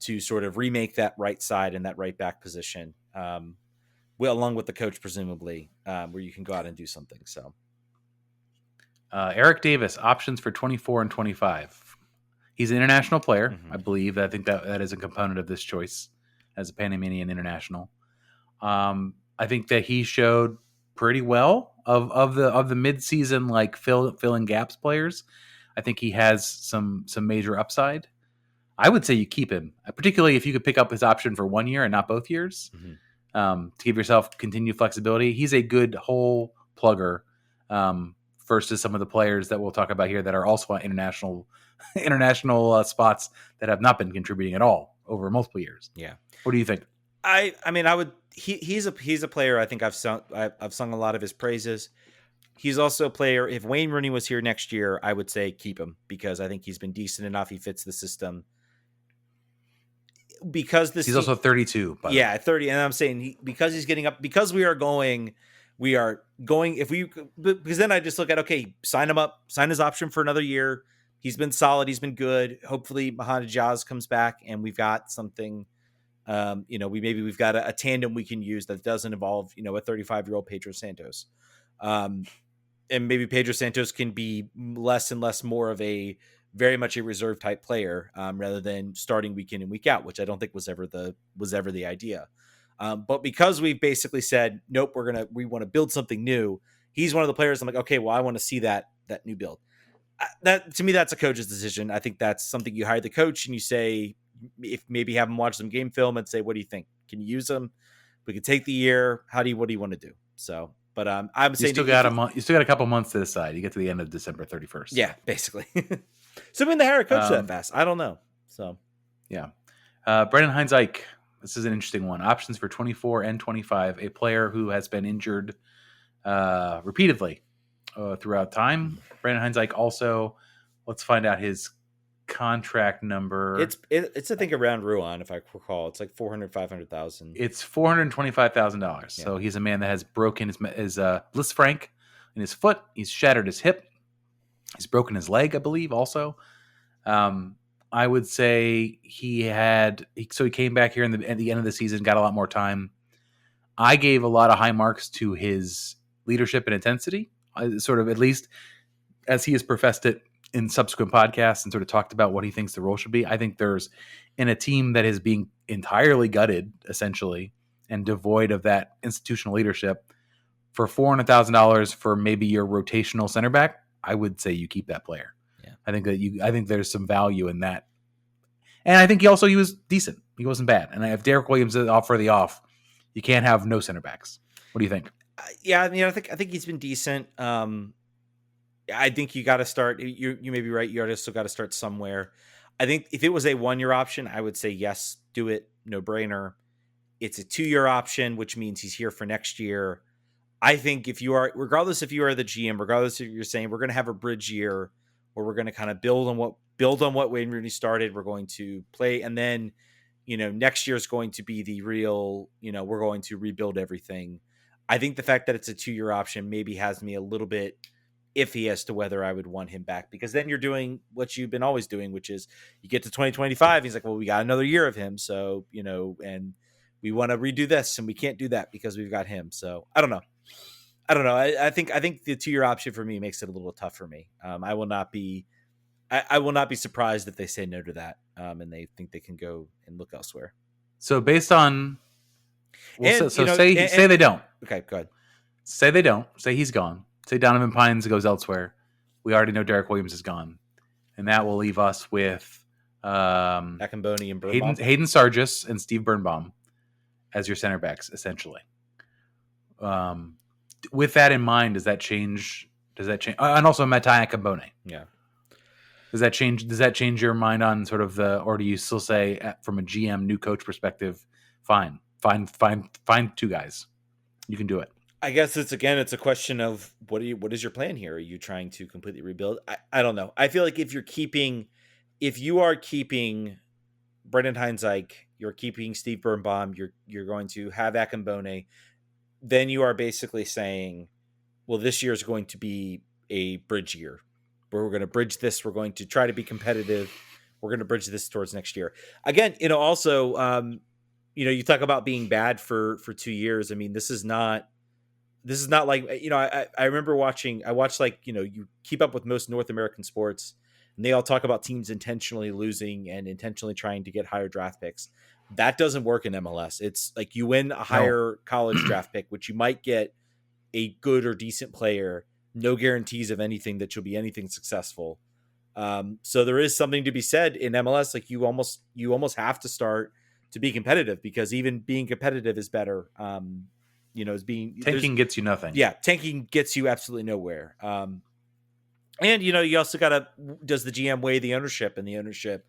Speaker 1: to sort of remake that right side and that right back position, along with the coach, presumably, where you can go out and do something. So,
Speaker 2: Eric Davis, options for 24 and 25. He's an international player,
Speaker 1: Mm-hmm.
Speaker 2: I believe. I think that is a component of this choice as a Panamanian international. I think that he showed pretty well of the mid-season like fill in gaps players. I think he has some major upside. I would say you keep him, particularly if you could pick up his option for 1 year and not both years, to give yourself continued flexibility. He's a good hole plugger versus some of the players that we'll talk about here that are also on international spots that have not been contributing at all over multiple years.
Speaker 1: Yeah.
Speaker 2: What do you think?
Speaker 1: I mean, I would. He's a player. I think I've sung a lot of his praises. He's also a player. If Wayne Rooney was here next year, I would say keep him because I think he's been decent enough. He fits the system. Because
Speaker 2: he's also 32.
Speaker 1: 30. And I'm saying because he's getting up, because we are going. Because then I just look at, okay, sign him up, sign his option for another year. He's been solid. He's been good. Hopefully Mahana Jazz comes back and we've got something. We've got a tandem we can use that doesn't involve, a 35-year-old Pedro Santos. And maybe Pedro Santos can be less and less more of a very much a reserve type player rather than starting week in and week out, which I don't think was ever the idea. But because we've basically said, nope, we want to build something new. He's one of the players I'm like, okay, well, I want to see that new build. That to me, that's a coach's decision. I think that's something you hire the coach and you say, if maybe have him watch some game film and say, what do you think? Can you use him? We could take the year. What do you want to do? So, but I'm saying
Speaker 2: you still got a couple months to decide. You get to the end of December 31st.
Speaker 1: Yeah, basically. So when they hire a coach that fast, I don't know. So
Speaker 2: yeah, Brendan Hines-Ike. This is an interesting one. Options for 24 and 25. A player who has been injured repeatedly throughout time. Brendan Hines-Ike also. Let's find out his contract number.
Speaker 1: It's I think around Ruan, if I recall. It's like 500,000.
Speaker 2: It's $425,000. So he's a man that has broken his Bliss Frank in his foot. He's shattered his hip. He's broken his leg, I believe, also. I would say he came back here at the end of the season, got a lot more time. I gave a lot of high marks to his leadership and intensity, sort of at least as he has professed it in subsequent podcasts and sort of talked about what he thinks the role should be. I think there's in a team that is being entirely gutted, essentially, and devoid of that institutional leadership, for $400,000 for maybe your rotational center back, I would say you keep that player.
Speaker 1: Yeah.
Speaker 2: I think there's some value in that. And I think he was decent. He wasn't bad. And if Derek Williams is off for the off, you can't have no center backs. What do you think?
Speaker 1: Yeah, I think he's been decent. I think you got to start. You may be right. You still got to start somewhere. I think if it was a 1-year option, I would say yes, do it, no brainer. It's a 2-year option, which means he's here for next year. I think regardless if you are the GM, regardless if you're saying we're going to have a bridge year where we're going to kind of build on what Wayne Rooney started, we're going to play, and then next year is going to be the real. We're going to rebuild everything. I think the fact that it's a 2-year option maybe has me a little bit iffy as to whether I would want him back, because then you're doing what you've been always doing, which is you get to 2025. He's like, well, we got another year of him. So, and we want to redo this and we can't do that because we've got him. So I don't know. I think the 2-year option for me makes it a little tough for me. I will not be surprised if they say no to that. And they think they can go and look elsewhere.
Speaker 2: So based on, say they don't.
Speaker 1: Okay, go ahead.
Speaker 2: Say they don't. Say he's gone. Say Donovan Pines goes elsewhere. We already know Derek Williams is gone, and that will leave us with
Speaker 1: Akamboni and Birnbaum.
Speaker 2: Hayden Sargis and Steve Birnbaum as your center backs, essentially. With that in mind, does that change? And also Matai Akamboni.
Speaker 1: Yeah.
Speaker 2: Does that change your mind on sort of or do you still say from a GM new coach perspective, fine, find 2 guys, you can do it?
Speaker 1: I guess it's a question of what is your plan here? Are you trying to completely rebuild? I don't know. I feel like if you are keeping Brendan Hines-Ike, you're keeping Steve Birnbaum, you're going to have Akamboni, then you are basically saying, well, this year is going to be a bridge year where we're going to bridge this. We're going to try to be competitive. We're going to bridge this towards next year. Again, also, you talk about being bad for 2 years. I mean, this is not like, I remember watching, you keep up with most North American sports, And they all talk about teams intentionally losing and intentionally trying to get higher draft picks. That doesn't work in MLS. It's like you win a higher college draft pick, which you might get a good or decent player. No guarantees of anything that you'll be anything successful. So there is something to be said in MLS. Like you almost have to start to be competitive, because even being competitive is better.
Speaker 2: Tanking gets you nothing.
Speaker 1: Yeah, tanking gets you absolutely nowhere. And you also gotta, does the GM weigh the ownership and the ownership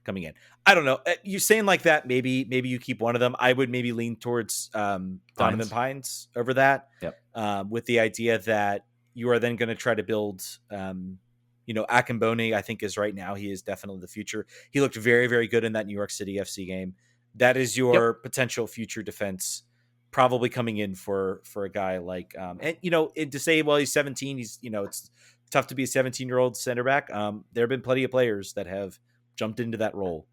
Speaker 1: coming in? I don't know. You're saying like that. Maybe you keep one of them. I would maybe lean towards Donovan Pines over that.
Speaker 2: Yep.
Speaker 1: With the idea that you are then going to try to build. Akambone, I think, is right now. He is definitely the future. He looked very, very good in that New York City FC game. That is your potential future defense, probably coming in for a guy like, and to say, well, he's 17, it's tough to be a 17-year-old center back. There have been plenty of players that have jumped into that role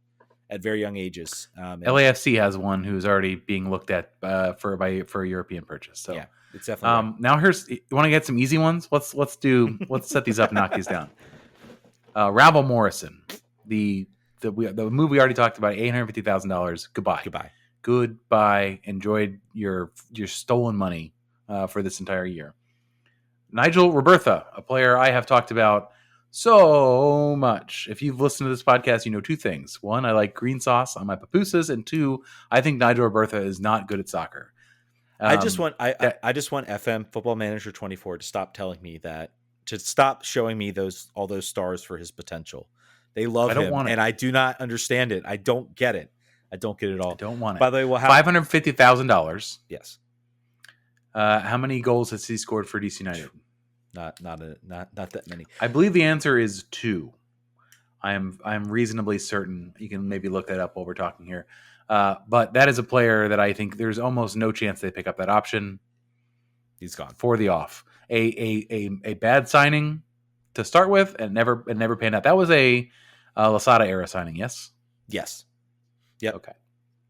Speaker 1: at very young ages.
Speaker 2: LAFC has one who's already being looked at for a European purchase. So
Speaker 1: yeah, it's definitely right.
Speaker 2: Now you want to get some easy ones. Let's set these up and knock these down. Ravel Morrison, the move we already talked about, $850,000. Goodbye. Enjoyed your stolen money for this entire year. Nigel Robertha, a player I have talked about so much. If you've listened to this podcast, you know two things. One, I like green sauce on my pupusas, and two, I think Nigel Robertha is not good at soccer.
Speaker 1: I just want FM Football Manager 24 to stop telling me that, to stop showing me all those stars for his potential. They love him, and I do not understand it. I don't get it. I don't get it all.
Speaker 2: I don't want it.
Speaker 1: By the way, we'll have
Speaker 2: $550,000.
Speaker 1: Yes.
Speaker 2: How many goals has he scored for DC United?
Speaker 1: Not that many.
Speaker 2: I believe the answer is 2. I'm reasonably certain. You can maybe look that up while we're talking here. But that is a player that I think there's almost no chance they pick up that option.
Speaker 1: He's gone
Speaker 2: for the off. A bad signing to start with, and never panned out. That was a Losada era signing. Yes.
Speaker 1: Yep.
Speaker 2: Okay.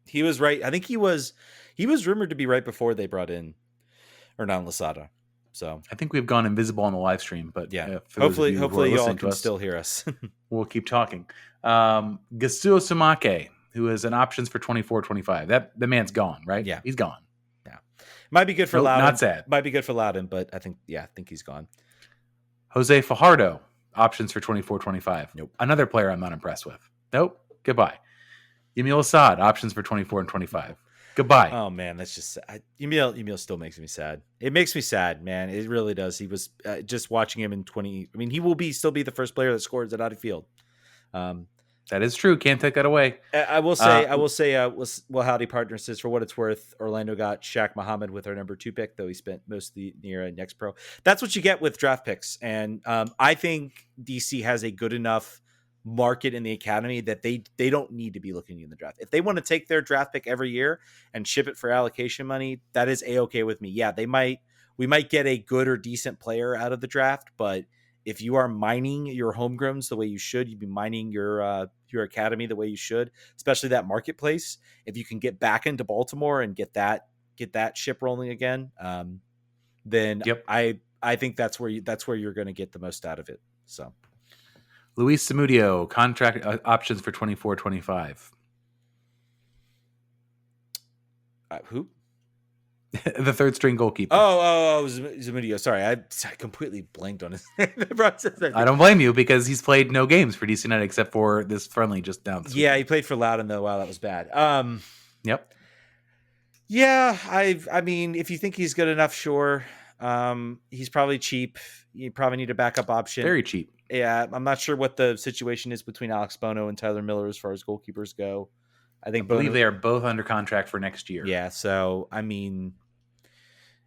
Speaker 1: He was right. I think he was rumored to be right before they brought in Hernan Losada. So
Speaker 2: I think we've gone invisible on the live stream, but
Speaker 1: yeah, hopefully y'all can still hear us.
Speaker 2: We'll keep talking. Gasuo Samake, who is an options for 24-25. The man's gone, right?
Speaker 1: Yeah,
Speaker 2: he's gone.
Speaker 1: Yeah, might be good for Loudon.
Speaker 2: Not sad.
Speaker 1: Might be good for Loudon, but I think he's gone.
Speaker 2: Jose Fajardo, options for 24-25.
Speaker 1: Nope.
Speaker 2: Another player I'm not impressed with. Nope. Goodbye. Yamil Assad, options for 24 and 25. Goodbye.
Speaker 1: Oh man, that's just Yamil still makes me sad. It makes me sad, man. It really does. He was just watching him in 20. I mean, he will still be the first player that scores at out of field.
Speaker 2: That is true. Can't take that away.
Speaker 1: I will say, Howdy Partners is, for what it's worth, Orlando got Shaq Muhammad with our number 2 pick, though he spent most of the year at Next Pro. That's what you get with draft picks, and I think DC has a good enough market in the academy that they don't need to be looking in the draft. If they want to take their draft pick every year and ship it for allocation money, that is a-okay with me. Yeah, we might get a good or decent player out of the draft, but if you are mining your homegrowns the way you should, you'd be mining your academy the way you should, especially that marketplace. If you can get back into Baltimore and get that ship rolling again, then
Speaker 2: yep.
Speaker 1: I think that's where you're going to get the most out of it. So.
Speaker 2: Luis Zamudio, contract options for 24-25.
Speaker 1: Who?
Speaker 2: The third string goalkeeper.
Speaker 1: Oh, Zamudio. Sorry, I completely blanked on his name.
Speaker 2: I don't blame you, because he's played no games for DC United except for this friendly just down the street.
Speaker 1: Yeah, he played for Loudon, though. Wow, that was bad.
Speaker 2: Yep.
Speaker 1: Yeah, I mean, if you think he's good enough, sure. He's probably cheap. You probably need a backup option.
Speaker 2: Very cheap.
Speaker 1: Yeah, I'm not sure what the situation is between Alex Bono and Tyler Miller as far as goalkeepers go. I
Speaker 2: believe they are both under contract for next year.
Speaker 1: Yeah, so I mean,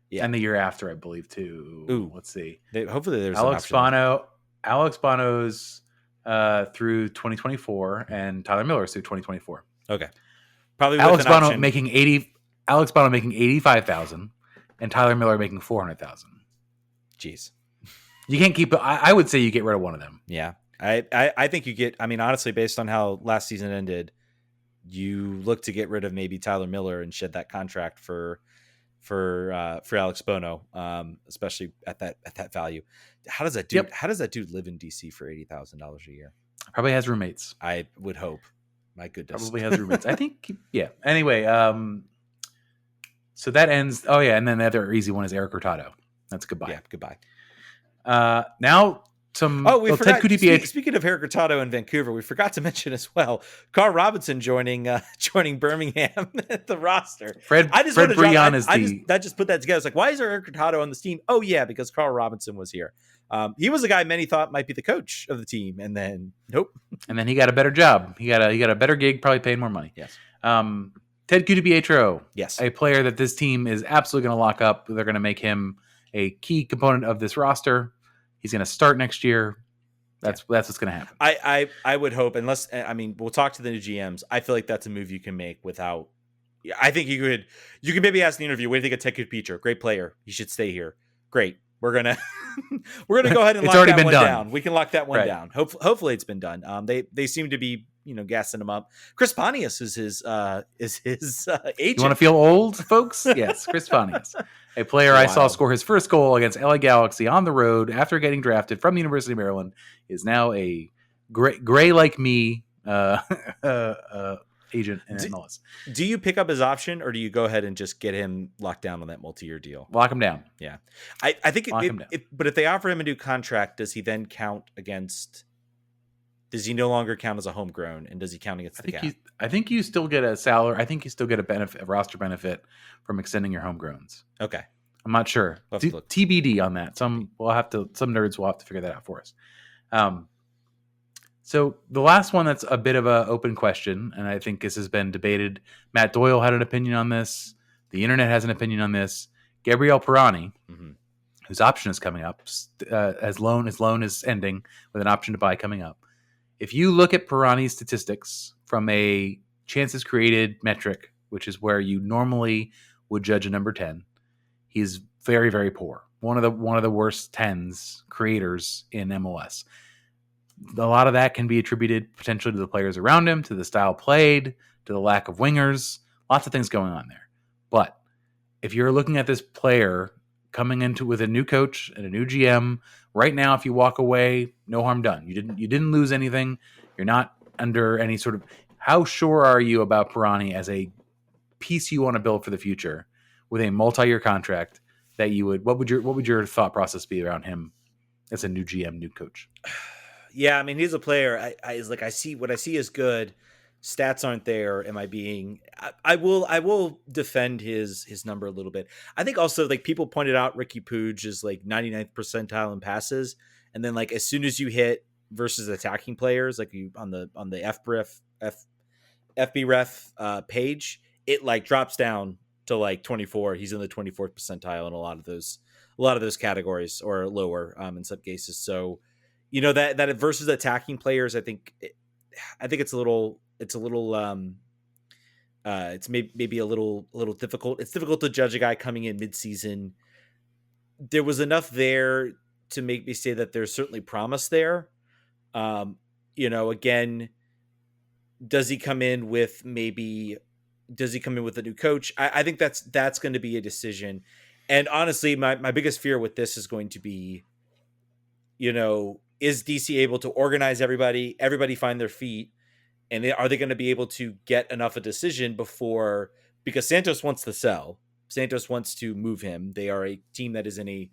Speaker 1: yeah,
Speaker 2: and the year after, I believe too.
Speaker 1: Ooh,
Speaker 2: let's see.
Speaker 1: Hopefully, there's
Speaker 2: Alex Bono's through 2024, and Tyler Miller's through 2024.
Speaker 1: Okay, probably with
Speaker 2: Alex Bono
Speaker 1: option.
Speaker 2: making $85,000, and Tyler Miller making $400,000.
Speaker 1: Jeez.
Speaker 2: You can't keep. I would say you get rid of one of them.
Speaker 1: Yeah, I think you get. I mean, honestly, based on how last season ended, you look to get rid of maybe Tyler Miller and shed that contract for Alex Bono, especially at that value. How does that dude?
Speaker 2: Yep.
Speaker 1: How does that dude live in DC for $80,000 a year?
Speaker 2: Probably has roommates.
Speaker 1: I would hope. My goodness.
Speaker 2: Probably has roommates. I think, yeah. Anyway, so that ends. Oh, yeah. And then the other easy one is Eric Hurtado. That's goodbye.
Speaker 1: Yeah, goodbye.
Speaker 2: Now,
Speaker 1: we forgot.
Speaker 2: Ted Kudipietro.
Speaker 1: Speaking of Eric Hurtado in Vancouver, we forgot to mention as well Carl Robinson joining Birmingham at the roster.
Speaker 2: Fred Breon is
Speaker 1: I just put that together. It's like, why is there Eric Hurtado on this team? Oh yeah, because Carl Robinson was here. He was a guy many thought might be the coach of the team, and then nope.
Speaker 2: And then he got a better job. He got a better gig, probably paying more money.
Speaker 1: Yes.
Speaker 2: Ted Kudipietro.
Speaker 1: Yes.
Speaker 2: A player that this team is absolutely going to lock up. They're going to make him a key component of this roster. He's going to start next year. That's what's going to happen.
Speaker 1: I would hope, unless, I mean, we'll talk to the new GMs. I feel like that's a move you can make without. I think you could maybe ask in the interview, what do you think of Ted Kudipietro? Great player. He should stay here. Great. We're gonna go ahead and lock that one down. We can lock that one down. Hopefully it's been done. They seem to be gassing him up. Chris Pontius is his agent.
Speaker 2: You want to feel old, folks? Yes, Chris Pontius, a player I saw score his first goal against LA Galaxy on the road after getting drafted from the University of Maryland, is now a gray like me agent in MLS.
Speaker 1: Do you pick up his option, or do you go ahead and just get him locked down on that multi-year deal?
Speaker 2: Lock him down.
Speaker 1: Yeah, I think. But if they offer him a new contract, does he then count against? Does he no longer count as a homegrown, and does he count against the cap?
Speaker 2: I think you still get a salary. I think you still get a roster benefit from extending your homegrowns.
Speaker 1: Okay,
Speaker 2: I'm not sure. TBD on that. Some nerds will have to figure that out for us. So the last one that's a bit of an open question, and I think this has been debated. Matt Doyle had an opinion on this. The internet has an opinion on this. Gabriel Pirani, whose option is coming up, his loan is ending with an option to buy coming up. If you look at Pirani's statistics from a chances created metric, which is where you normally would judge a number 10, he's very, very poor. One of the worst 10s creators in MLS. A lot of that can be attributed potentially to the players around him, to the style played, to the lack of wingers, lots of things going on there. But if you're looking at this player coming into with a new coach and a new GM, right now, if you walk away, no harm done. You didn't lose anything. You're not under any sort of. How sure are you about Pirani as a piece you want to build for the future with a multi-year contract that you would? What would your thought process be around him as a new GM, new coach?
Speaker 1: Yeah, I mean, he's a player. I see what I see is good. Stats aren't there. Am I being? I will defend his number a little bit. I think also, like, people pointed out, Ricky Puig is like 99th percentile in passes, and then like as soon as you hit versus attacking players, like you on the FBref page, it like drops down to like 24. He's in the 24th percentile in a lot of those categories, or lower in some cases. So. That versus attacking players, I think it's a little it's maybe a little difficult. It's difficult to judge a guy coming in midseason. There was enough there to make me say that there's certainly promise there. Again, does he come in with a new coach? I think that's going to be a decision. And honestly, my biggest fear with this is going to be, is DC able to organize everybody find their feet, and are they going to be able to get enough a decision before, because Santos wants to sell. Santos wants to move him. They are a team that is in a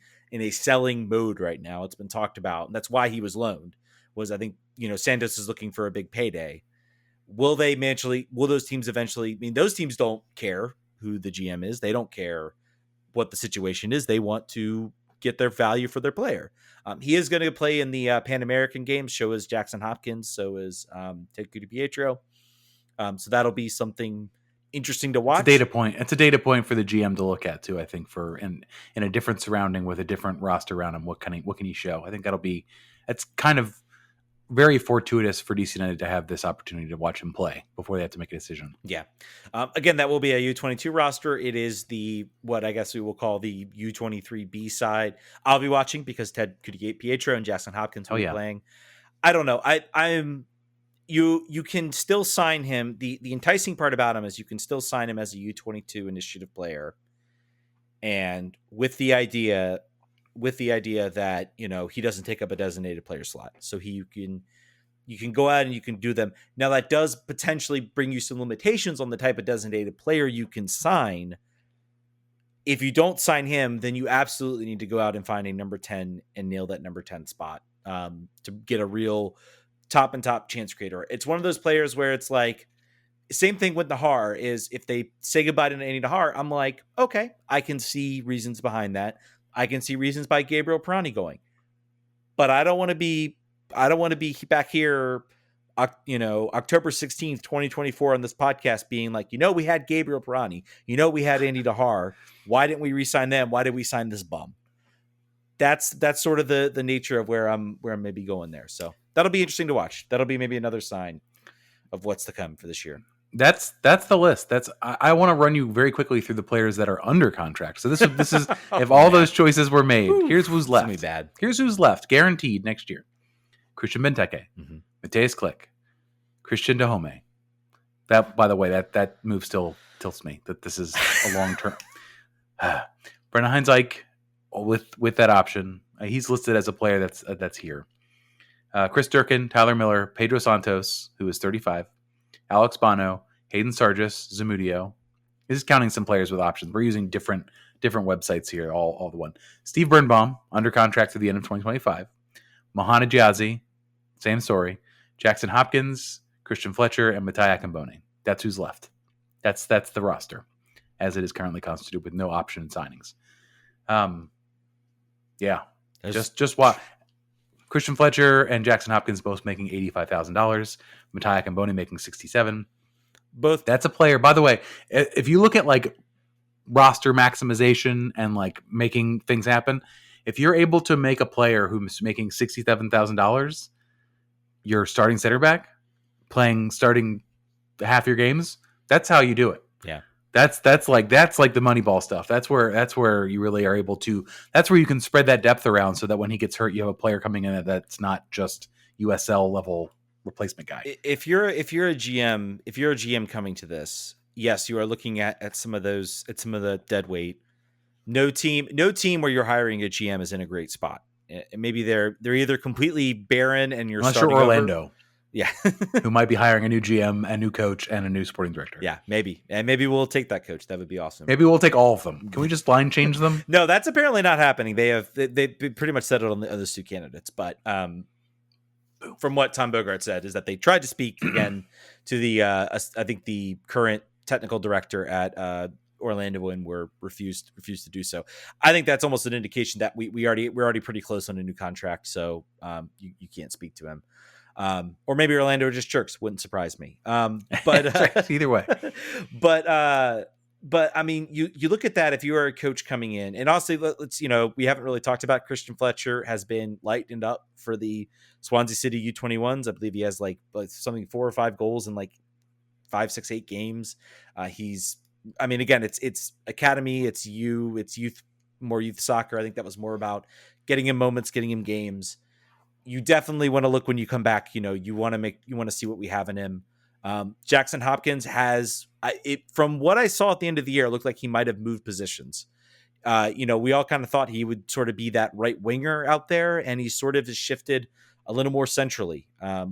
Speaker 1: selling mode right now. It's been talked about, and that's why he was loaned. I think Santos is looking for a big payday. Will those teams eventually? I mean, those teams don't care who the GM is. They don't care what the situation is. They want to get their value for their player. He is going to play in the Pan American Games. So is Jackson Hopkins. So is Ted Kudipietro. So that'll be something interesting to watch.
Speaker 2: It's a data point. It's a data point for the GM to look at too. I think in a different surrounding with a different roster around him, what can he show? I think that's kind of very fortuitous for DC United to have this opportunity to watch him play before they have to make a decision.
Speaker 1: Yeah. Again, that will be a U22 roster. It is what I guess we will call the U23B side. I'll be watching because Ted Kudipietro and Jackson Hopkins will be playing. I don't know. You can still sign him. The enticing part about him is you can still sign him as a U22 initiative player. And with the idea that, he doesn't take up a designated player slot. So you can you can go out and you can do them. Now that does potentially bring you some limitations on the type of designated player you can sign. If you don't sign him, then you absolutely need to go out and find a number 10 and nail that number 10 spot to get a real top and top chance creator. It's one of those players where it's like, same thing with Nahar is if they say goodbye to Andy Nahar, I'm like, okay, I can see reasons behind that. I can see reasons by Gabriel Pirani going, but I don't want to be back here, October 16th, 2024 on this podcast being like, we had Gabriel Pirani, we had Andy Nahar. Why didn't we re-sign them? Why did we sign this bum? That's sort of the nature of where I'm maybe going there. So that'll be interesting to watch. That'll be maybe another sign of what's to come for this year.
Speaker 2: That's the list. I want to run you very quickly through the players that are under contract. So this is if all those choices were made, here's who's left.
Speaker 1: Bad.
Speaker 2: Here's who's left, guaranteed next year: Christian Benteke, Mateus Click, Christian Dahome. That, by the way, that move still tilts me that this is a long term. Brennan Hines-Ike with that option, he's listed as a player that's here. Chris Durkin, Tyler Miller, Pedro Santos, who is 35, Alex Bono, Hayden Sargis, Zamudio. This is counting some players with options. We're using different websites here, all the one. Steve Birnbaum, under contract to the end of 2025. Mahana Giazzi, same story. Jackson Hopkins, Christian Fletcher, and Matai Akambone. That's who's left. That's the roster as it is currently constituted with no option signings. Yeah. Just what Christian Fletcher and Jackson Hopkins both making $85,000. Matai Akambone making $67,000.
Speaker 1: Both.
Speaker 2: That's a player. By the way, if you look at like roster maximization and like making things happen, if you're able to make a player who's making $67,000 your starting center back, starting half your games, that's how you do it.
Speaker 1: Yeah.
Speaker 2: That's like the Moneyball stuff. That's where you really are able to. That's where you can spread that depth around so that when he gets hurt, you have a player coming in that's not just USL level replacement guy.
Speaker 1: If you're a GM coming to this, yes, you are looking at some of the dead weight. No team where you're hiring a GM is in a great spot. Maybe they're either completely barren and you're
Speaker 2: unless
Speaker 1: starting
Speaker 2: you're Orlando.
Speaker 1: Over. Yeah.
Speaker 2: Who might be hiring a new GM, a new coach, and a new sporting director.
Speaker 1: Yeah, maybe. And maybe we'll take that coach. That would be awesome.
Speaker 2: Maybe we'll take all of them. Can we just line change them?
Speaker 1: No, that's apparently not happening. They pretty much settled on the other two candidates. But from what Tom Bogart said is that they tried to speak again to the I think the current technical director at Orlando and were refused to do so. I think that's almost an indication that we're already pretty close on a new contract. So you can't speak to him. Or maybe Orlando just jerks. Wouldn't surprise me. But
Speaker 2: either way,
Speaker 1: but I mean, you look at that if you are a coach coming in, and honestly, let's we haven't really talked about Christian Fletcher has been lightened up for the Swansea City U21s. I believe he has like something 4 or 5 goals in like 5, 6, 8 games. Again, it's academy, it's youth, more youth soccer. I think that was more about getting him moments, getting him games. You definitely want to look when you come back. You want to see what we have in him. Jackson Hopkins has from what I saw at the end of the year, it looked like he might have moved positions. We all kind of thought he would sort of be that right winger out there, and he sort of has shifted a little more centrally,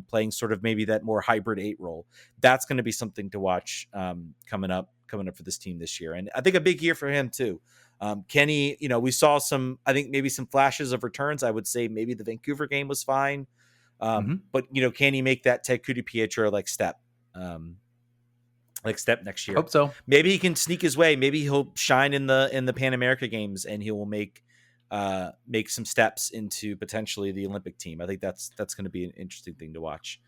Speaker 1: playing sort of maybe that more hybrid 8 role. That's going to be something to watch coming up for this team this year, and I think a big year for him too. Kenny, we saw maybe some flashes of returns. I would say maybe the Vancouver game was fine. But can he make that Ted Pietro step next year?
Speaker 2: Hope so. Maybe
Speaker 1: he can sneak his way. Maybe he'll shine in the Pan America games and he will make some steps into potentially the Olympic team. I think that's going to be an interesting thing to watch.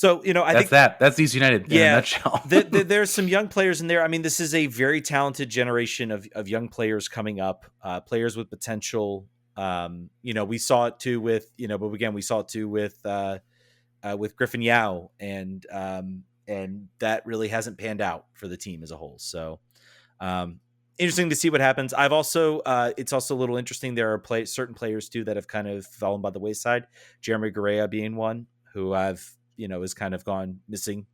Speaker 1: So, I think
Speaker 2: that's DC United in a nutshell.
Speaker 1: There's some young players in there. I mean, this is a very talented generation of young players coming up, players with potential. We saw it too with Griffin Yao, and that really hasn't panned out for the team as a whole. So, interesting to see what happens. It's also a little interesting. There are certain players too that have kind of fallen by the wayside. Jeremy Garea being one who has kind of gone missing,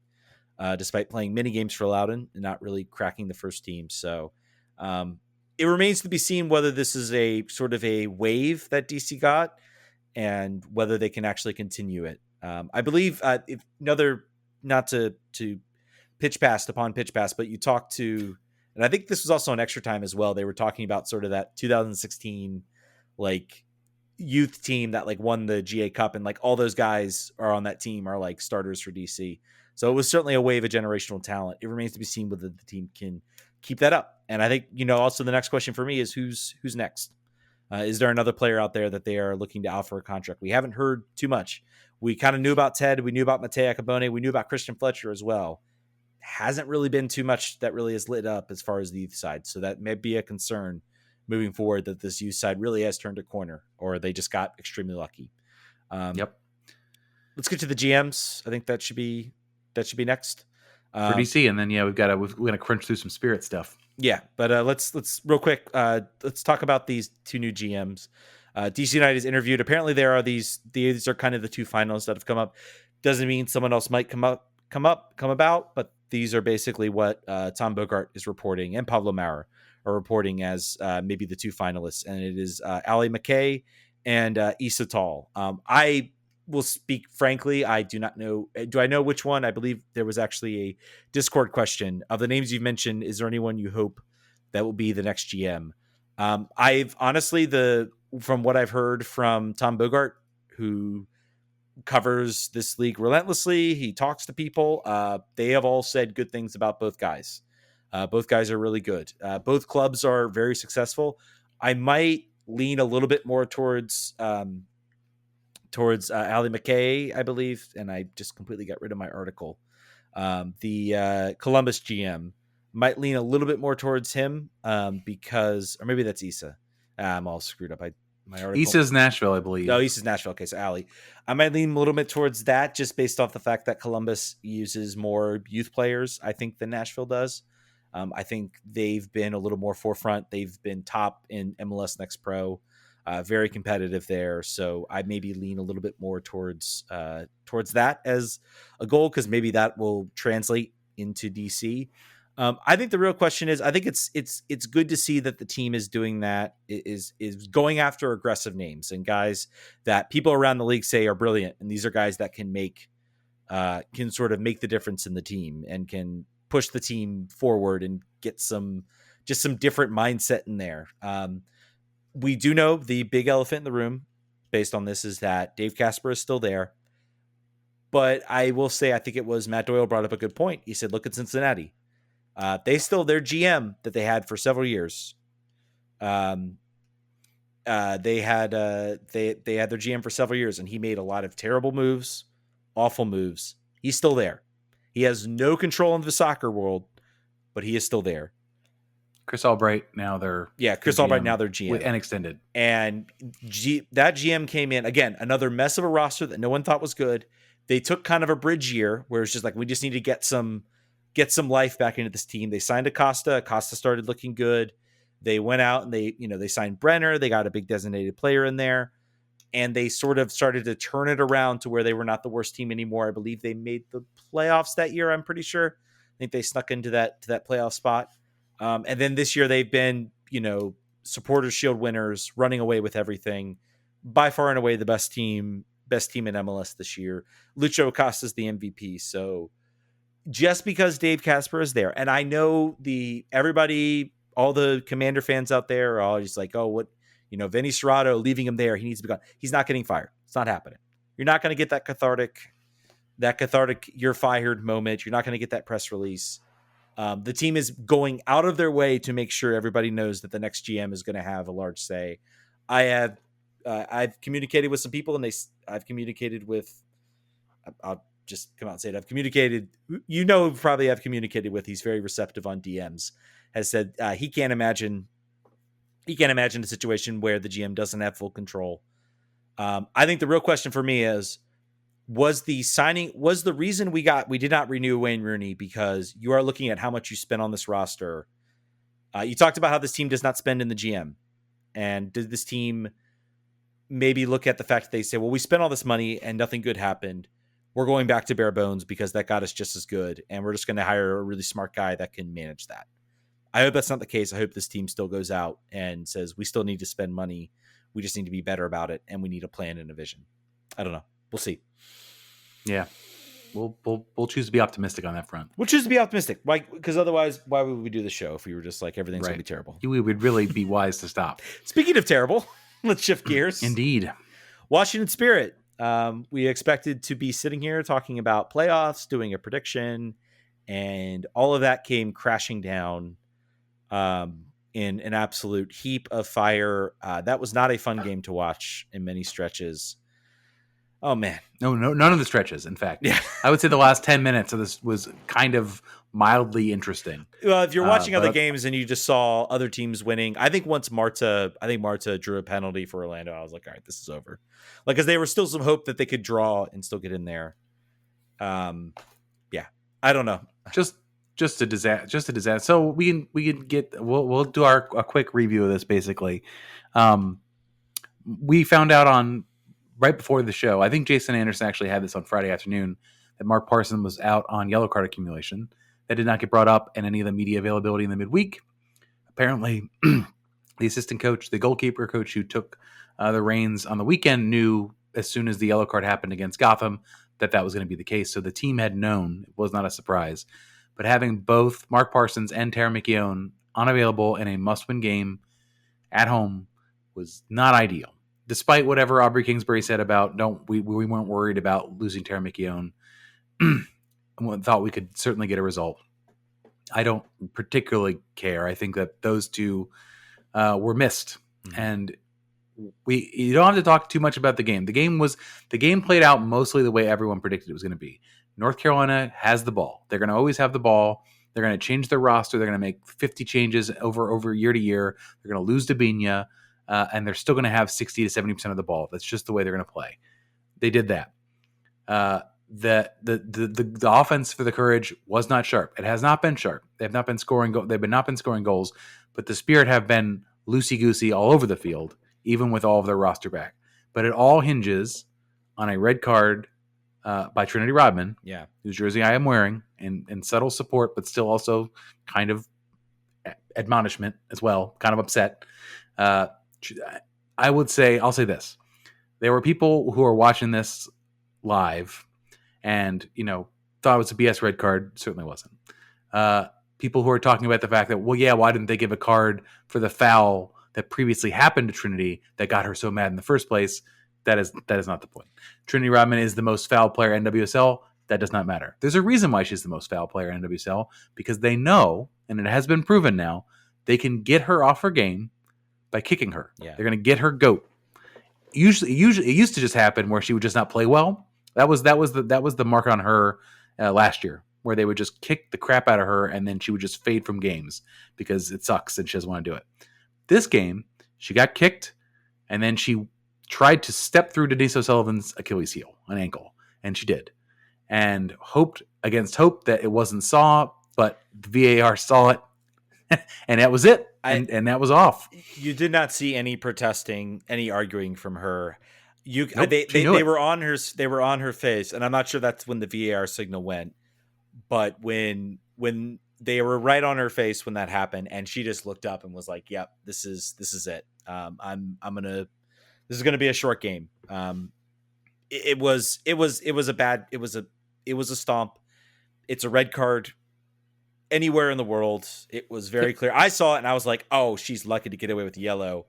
Speaker 1: despite playing many games for Loudoun and not really cracking the first team. So it remains to be seen whether this is a sort of a wave that DC got and whether they can actually continue it. I believe if another, not to pitch pass upon pitch pass, but you talked to, and I think this was also on Extra Time as well. They were talking about sort of that 2016 like youth team that like won the GA Cup, and like all those guys are on that team are like starters for DC. So it was certainly a wave of generational talent. It remains to be seen whether the team can keep that up. And I think, also the next question for me is who's next? Is there another player out there that they are looking to offer a contract? We haven't heard too much. We kind of knew about Ted. We knew about Matej Akabone. We knew about Christian Fletcher as well. Hasn't really been too much that really has lit up as far as the youth side. So that may be a concern moving forward, that this youth side really has turned a corner, or they just got extremely lucky.
Speaker 2: Yep.
Speaker 1: Let's get to the GMs. I think that should be next
Speaker 2: for DC, and then we're gonna crunch through some Spirit stuff.
Speaker 1: Yeah, but let's real quick. Let's talk about these two new GMs. DC United is interviewed. Apparently, there are these are kind of the two finalists that have come up. Doesn't mean someone else might come about, but these are basically what Tom Bogart is reporting, and Pablo Maurer are reporting as maybe the two finalists, and it is Ali McKay and Issa Tall. I will speak frankly, I do not know. Do I know which one? I believe there was actually a Discord question of the names you've mentioned. Is there anyone you hope that will be the next GM? I've honestly, from what I've heard from Tom Bogart, who covers this league relentlessly, he talks to people. They have all said good things about both guys. Both guys are really good. Both clubs are very successful. I might lean a little bit more towards Ali McKay, I believe, and I just completely got rid of my article. The Columbus GM might lean a little bit more towards him because, or maybe that's Issa. I'm all screwed up. My article.
Speaker 2: Issa's Nashville, I believe.
Speaker 1: No, Issa's Nashville. Okay, so Ali. I might lean a little bit towards that just based off the fact that Columbus uses more youth players, I think, than Nashville does. I think they've been a little more forefront. They've been top in MLS Next Pro. Very competitive there, so I maybe lean a little bit more towards that as a goal, because maybe that will translate into DC. I think the real question is, I think it's good to see that the team is doing that, is going after aggressive names and guys that people around the league say are brilliant, and these are guys that can sort of make the difference in the team and can push the team forward and get some different mindset in there. We do know the big elephant in the room based on this is that Dave Casper is still there. But I will say, I think it was Matt Doyle brought up a good point. He said, look at Cincinnati. Their GM that they had for several years. They had their GM for several years, and he made a lot of terrible moves, awful moves. He's still there. He has no control in the soccer world, but he is still there.
Speaker 2: Chris Albright now their
Speaker 1: GM
Speaker 2: and extended,
Speaker 1: and that GM came in again, another mess of a roster that no one thought was good. They took kind of a bridge year where it's just like, we just need to get some life back into this team. They signed Acosta. Acosta started looking good. They went out and they signed Brenner. They got a big designated player in there, and they sort of started to turn it around to where they were not the worst team anymore. I believe they made the playoffs that year. I'm pretty sure. I think they snuck into that playoff spot. And then this year they've been, Supporters Shield winners, running away with everything. By far and away the best team in MLS this year. Lucho Acosta is the MVP. So just because Dave Casper is there, and I know everybody, all the Commander fans out there are all just like, oh, what, Vinny Serrato, leaving him there, he needs to be gone. He's not getting fired. It's not happening. You're not going to get that cathartic you're fired moment. You're not going to get that press release. The team is going out of their way to make sure everybody knows that the next GM is going to have a large say. I've communicated with some people, and I've communicated with, I'll just come out and say it. I've communicated, probably I've communicated with, he's very receptive on DMs, has said he can't imagine a situation where the GM doesn't have full control. I think the real question for me is, was the reason we did not renew Wayne Rooney because you are looking at how much you spent on this roster. You talked about how this team does not spend in the GM, and did this team maybe look at the fact that they say, well, we spent all this money and nothing good happened. We're going back to bare bones because that got us just as good, and we're just going to hire a really smart guy that can manage that. I hope that's not the case. I hope this team still goes out and says we still need to spend money. We just need to be better about it, and we need a plan and a vision. I don't know. We'll see.
Speaker 2: Yeah. We'll choose to be optimistic on that front.
Speaker 1: We'll choose to be optimistic. Because otherwise, why would we do the show if we were just like, everything's going to be terrible?
Speaker 2: We would really be wise to stop.
Speaker 1: Speaking of terrible, let's shift gears.
Speaker 2: Indeed.
Speaker 1: Washington Spirit. We expected to be sitting here talking about playoffs, doing a prediction, and all of that came crashing down in an absolute heap of fire. That was not a fun game to watch in many stretches. Oh, man.
Speaker 2: No, none of the stretches, in fact.
Speaker 1: Yeah.
Speaker 2: I would say the last 10 minutes of this was kind of mildly interesting.
Speaker 1: Well, if you're watching other games and you just saw other teams winning, I think Marta drew a penalty for Orlando, I was like, all right, this is over. Like, because there was still some hope that they could draw and still get in there. Yeah, I don't know.
Speaker 2: Just a disaster. So we'll do a quick review of this. Basically, we found out right before the show. I think Jason Anderson actually had this on Friday afternoon, that Mark Parson was out on yellow card accumulation. That did not get brought up in any of the media availability in the midweek. Apparently, the assistant coach, the goalkeeper coach who took the reins on the weekend, knew as soon as the yellow card happened against Gotham that was going to be the case. So the team had known. It was not a surprise. But having both Mark Parsons and Tara McKeown unavailable in a must-win game at home was not ideal. Despite whatever Aubrey Kingsbury said about we weren't worried about losing Tara McKeown, thought we could certainly get a result. I don't particularly care. I think that those two were missed, and you don't have to talk too much about the game. The game played out mostly the way everyone predicted it was going to be. North Carolina has the ball. They're going to always have the ball. They're going to change their roster. They're going to make 50 changes over year to year. They're going to lose Dabinia. And they're still going to have 60 to 70% of the ball. That's just the way they're going to play. They did that. The offense for the Courage was not sharp. It has not been sharp. They have not been scoring. They've not been scoring goals. But the Spirit have been loosey goosey all over the field, even with all of their roster back. But it all hinges on a red card by Trinity Rodman, whose jersey I am wearing, and subtle support, but still also kind of admonishment as well. Kind of upset. I'll say this. There were people who are watching this live and, thought it was a BS red card. Certainly wasn't. People who are talking about the fact that, why didn't they give a card for the foul that previously happened to Trinity that got her so mad in the first place? That is not the point. Trinity Rodman is the most foul player in NWSL. That does not matter. There's a reason why she's the most foul player in NWSL, because they know, and it has been proven now, they can get her off her game by kicking her. Yeah. They're going to get her goat. Usually, it used to just happen where she would just not play well. That was the mark on her last year, where they would just kick the crap out of her and then she would just fade from games because it sucks and she doesn't want to do it. This game, she got kicked and then she tried to step through Denise O'Sullivan's Achilles heel, an ankle, and she did. And hoped against hope that it wasn't saw, but the VAR saw it, and that was it. And that was off.
Speaker 1: You did not see any protesting, any arguing from her. Nope,
Speaker 2: they
Speaker 1: were on her. They were on her face, and I'm not sure that's when the VAR signal went. But when they were right on her face when that happened, and she just looked up and was like, "Yep, this is it. This is gonna be a short game." It was a stomp. It's a red card. Anywhere in the world, it was very clear. I saw it and I was like, oh, she's lucky to get away with yellow.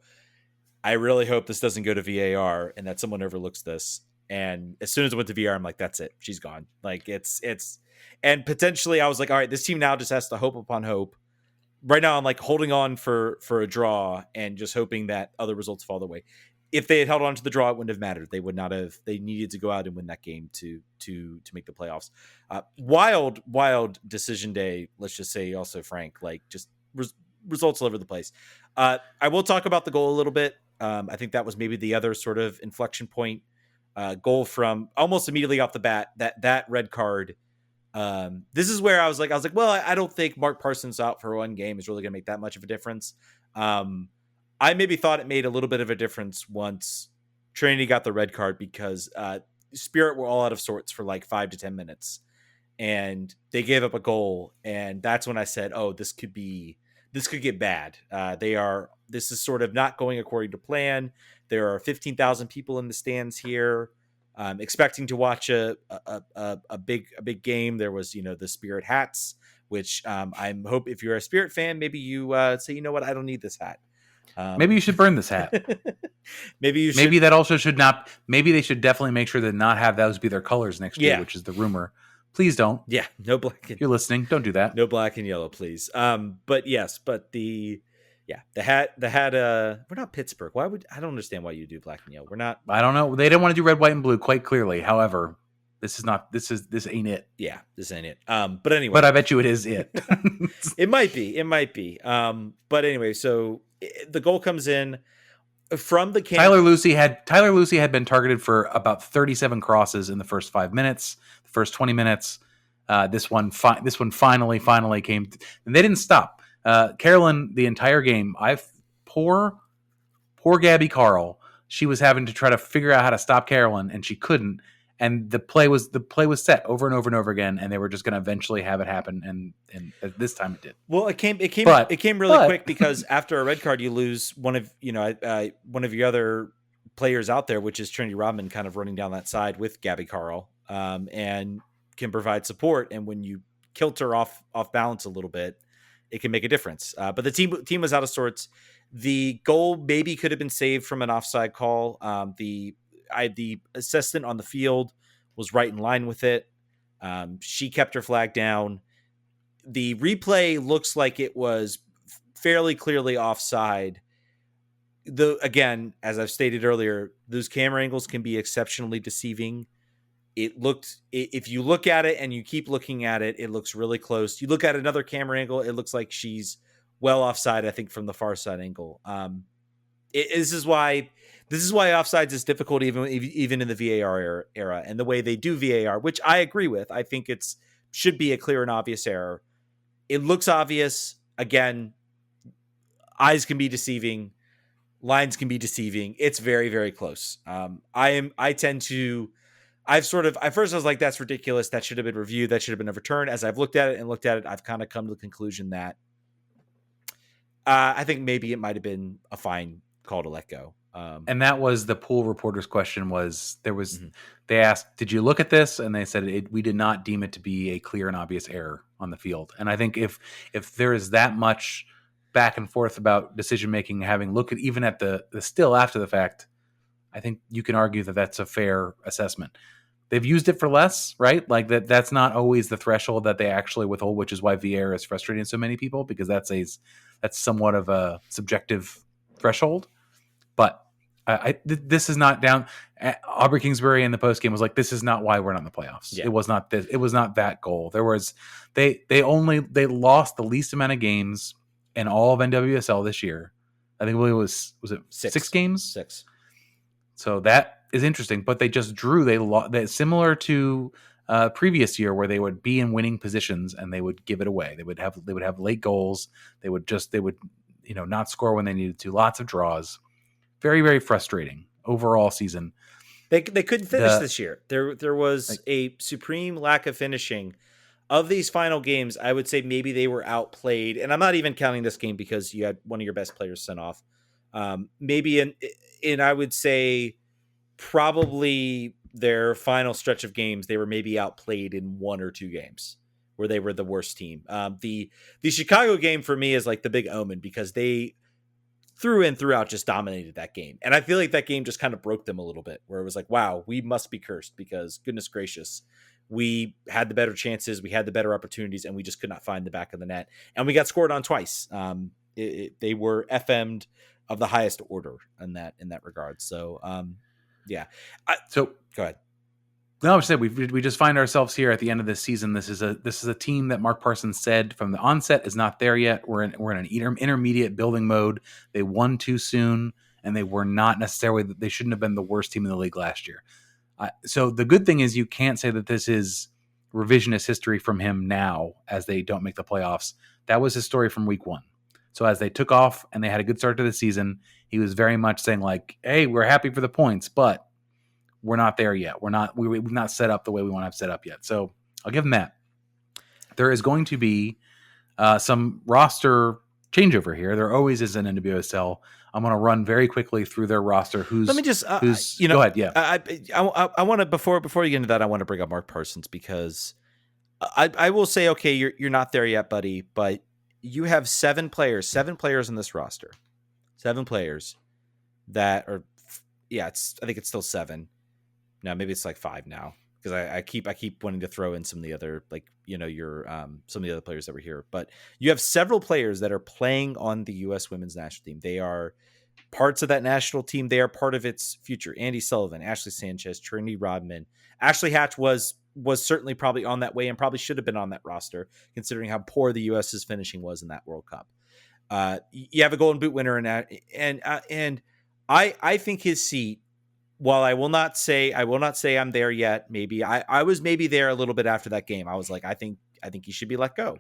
Speaker 1: I really hope this doesn't go to VAR and that someone overlooks this. And as soon as it went to VAR, I'm like, that's it. She's gone. Like it's, and potentially I was like, all right, this team now just has to hope upon hope. Right now I'm like holding on for a draw and just hoping that other results fall the way. If they had held on to the draw, it wouldn't have mattered. They would not have. They needed to go out and win that game to make the playoffs. Wild decision day. Let's just say also, Frank, like just results all over the place. I will talk about the goal a little bit. I think that was maybe the other sort of inflection point goal from almost immediately off the bat. That red card. This is where I was like, well, I don't think Mark Parsons out for one game is really going to make that much of a difference. I maybe thought it made a little bit of a difference once Trinity got the red card because Spirit were all out of sorts for like 5 to 10 minutes and they gave up a goal. And that's when I said, oh, this could get bad. This is sort of not going according to plan. There are 15,000 people in the stands here, expecting to watch a big game. There was, the Spirit hats, which I'm hope if you're a Spirit fan, maybe you say, you know what, I don't need this hat.
Speaker 2: Maybe you should burn this hat.
Speaker 1: Maybe you should.
Speaker 2: Maybe that also should not. Maybe they should definitely make sure to not have those be their colors next year, which is the rumor. Please don't.
Speaker 1: Yeah, no black.
Speaker 2: If you're listening, don't do that.
Speaker 1: No black and yellow, please. But yes, the hat. We're not Pittsburgh. Why would I don't understand why you do black and yellow. We're not.
Speaker 2: I don't know. They didn't want to do red, white, and blue quite clearly. However, this ain't it.
Speaker 1: Yeah, this ain't it. But anyway.
Speaker 2: But I bet you it is it.
Speaker 1: It might be. But anyway, so the goal comes in from the camp.
Speaker 2: Tyler Lucy had been targeted for about 37 crosses in the first 5 minutes, the first 20 minutes. This one finally came, and they didn't stop. Carolyn, the entire game, poor Gabby Carl. She was having to try to figure out how to stop Carolyn, and she couldn't. And the play was set over and over and over again, and they were just going to eventually have it happen. And this time it did.
Speaker 1: Well, it came really quick because after a red card, you lose one of your other players out there, which is Trinity Rodman, kind of running down that side with Gabby Carl, and can provide support. And when you kilter off balance a little bit, it can make a difference. But the team was out of sorts. The goal maybe could have been saved from an offside call. The assistant on the field was right in line with it. She kept her flag down. The replay looks like it was fairly clearly offside. Again, as I've stated earlier, those camera angles can be exceptionally deceiving. If you look at it and you keep looking at it, it looks really close. You look at another camera angle, it looks like she's well offside, I think, from the far side angle. This is why offsides is difficult even in the VAR era, and the way they do VAR, which I agree with. I think should be a clear and obvious error. It looks obvious. Again, eyes can be deceiving, lines can be deceiving. It's very, very close. At first I was like, that's ridiculous. That should have been reviewed. That should have been overturned. As I've looked at it, I've kind of come to the conclusion that I think maybe it might have been a fine call to let go.
Speaker 2: And that was the pool reporter's question. They asked, did you look at this? And they said, we did not deem it to be a clear and obvious error on the field. And I think if there is that much back and forth about decision making, having looked at even at the still after the fact, I think you can argue that that's a fair assessment. They've used it for less, right? Like that's not always the threshold that they actually withhold, which is why VAR is frustrating so many people, because that's somewhat of a subjective threshold. But this is not down. Aubrey Kingsbury in the postgame was like, "This is not why we're not in the playoffs. Yeah. It was not this. It was not that goal. They lost the least amount of games in all of NWSL this year. I think it was it 6 games?
Speaker 1: 6. So
Speaker 2: that is interesting. But they just drew. They similar to previous year where they would be in winning positions and they would give it away. They would have late goals. They would not score when they needed to. Lots of draws. Very, very frustrating overall season.
Speaker 1: They couldn't finish this year. There was a supreme lack of finishing of these final games. I would say maybe they were outplayed, and I'm not even counting this game because you had one of your best players sent off. Maybe in I would say probably their final stretch of games, they were maybe outplayed in 1 or 2 games where they were the worst team. The Chicago game for me is like the big omen because they through and throughout just dominated that game. And I feel like that game just kind of broke them a little bit where it was like, wow, we must be cursed because goodness gracious, we had the better chances. We had the better opportunities and we just could not find the back of the net. And we got scored on twice. They were FM'd of the highest order in that regard. So, yeah.
Speaker 2: So
Speaker 1: go ahead.
Speaker 2: No, I said we just find ourselves here at the end of this season. This is a team that Mark Parsons said from the onset is not there yet. We're in an intermediate building mode. They won too soon, and they were not necessarily. They shouldn't have been the worst team in the league last year. So the good thing is you can't say that this is revisionist history from him now as they don't make the playoffs. That was his story from week 1. So as they took off and they had a good start to the season, he was very much saying like, "Hey, we're happy for the points, but we're not there yet. We've not set up the way we want to have set up yet." So I'll give them that. There is going to be some roster changeover here. There always is an NWSL. I'm going to run very quickly through their roster.
Speaker 1: Let me just,
Speaker 2: go ahead. Yeah.
Speaker 1: I want to, before you get into that, I want to bring up Mark Parsons, because I will say, okay, you're not there yet, buddy, but you have 7 players in this roster, 7 players that are, I think it's still 7. No, maybe it's like 5 now, because I keep wanting to throw in some of the other, like, your some of the other players that were here, but you have several players that are playing on the U.S. women's national team. They are parts of that national team. They are part of its future. Andy Sullivan, Ashley Sanchez, Trinity Rodman, Ashley Hatch was certainly probably on that way and probably should have been on that roster, considering how poor the U.S.'s finishing was in that World Cup. You have a Golden Boot winner in that, and I think his seat, while I will not say I'm there yet. Maybe I was maybe there a little bit after that game. I was like, I think he should be let go.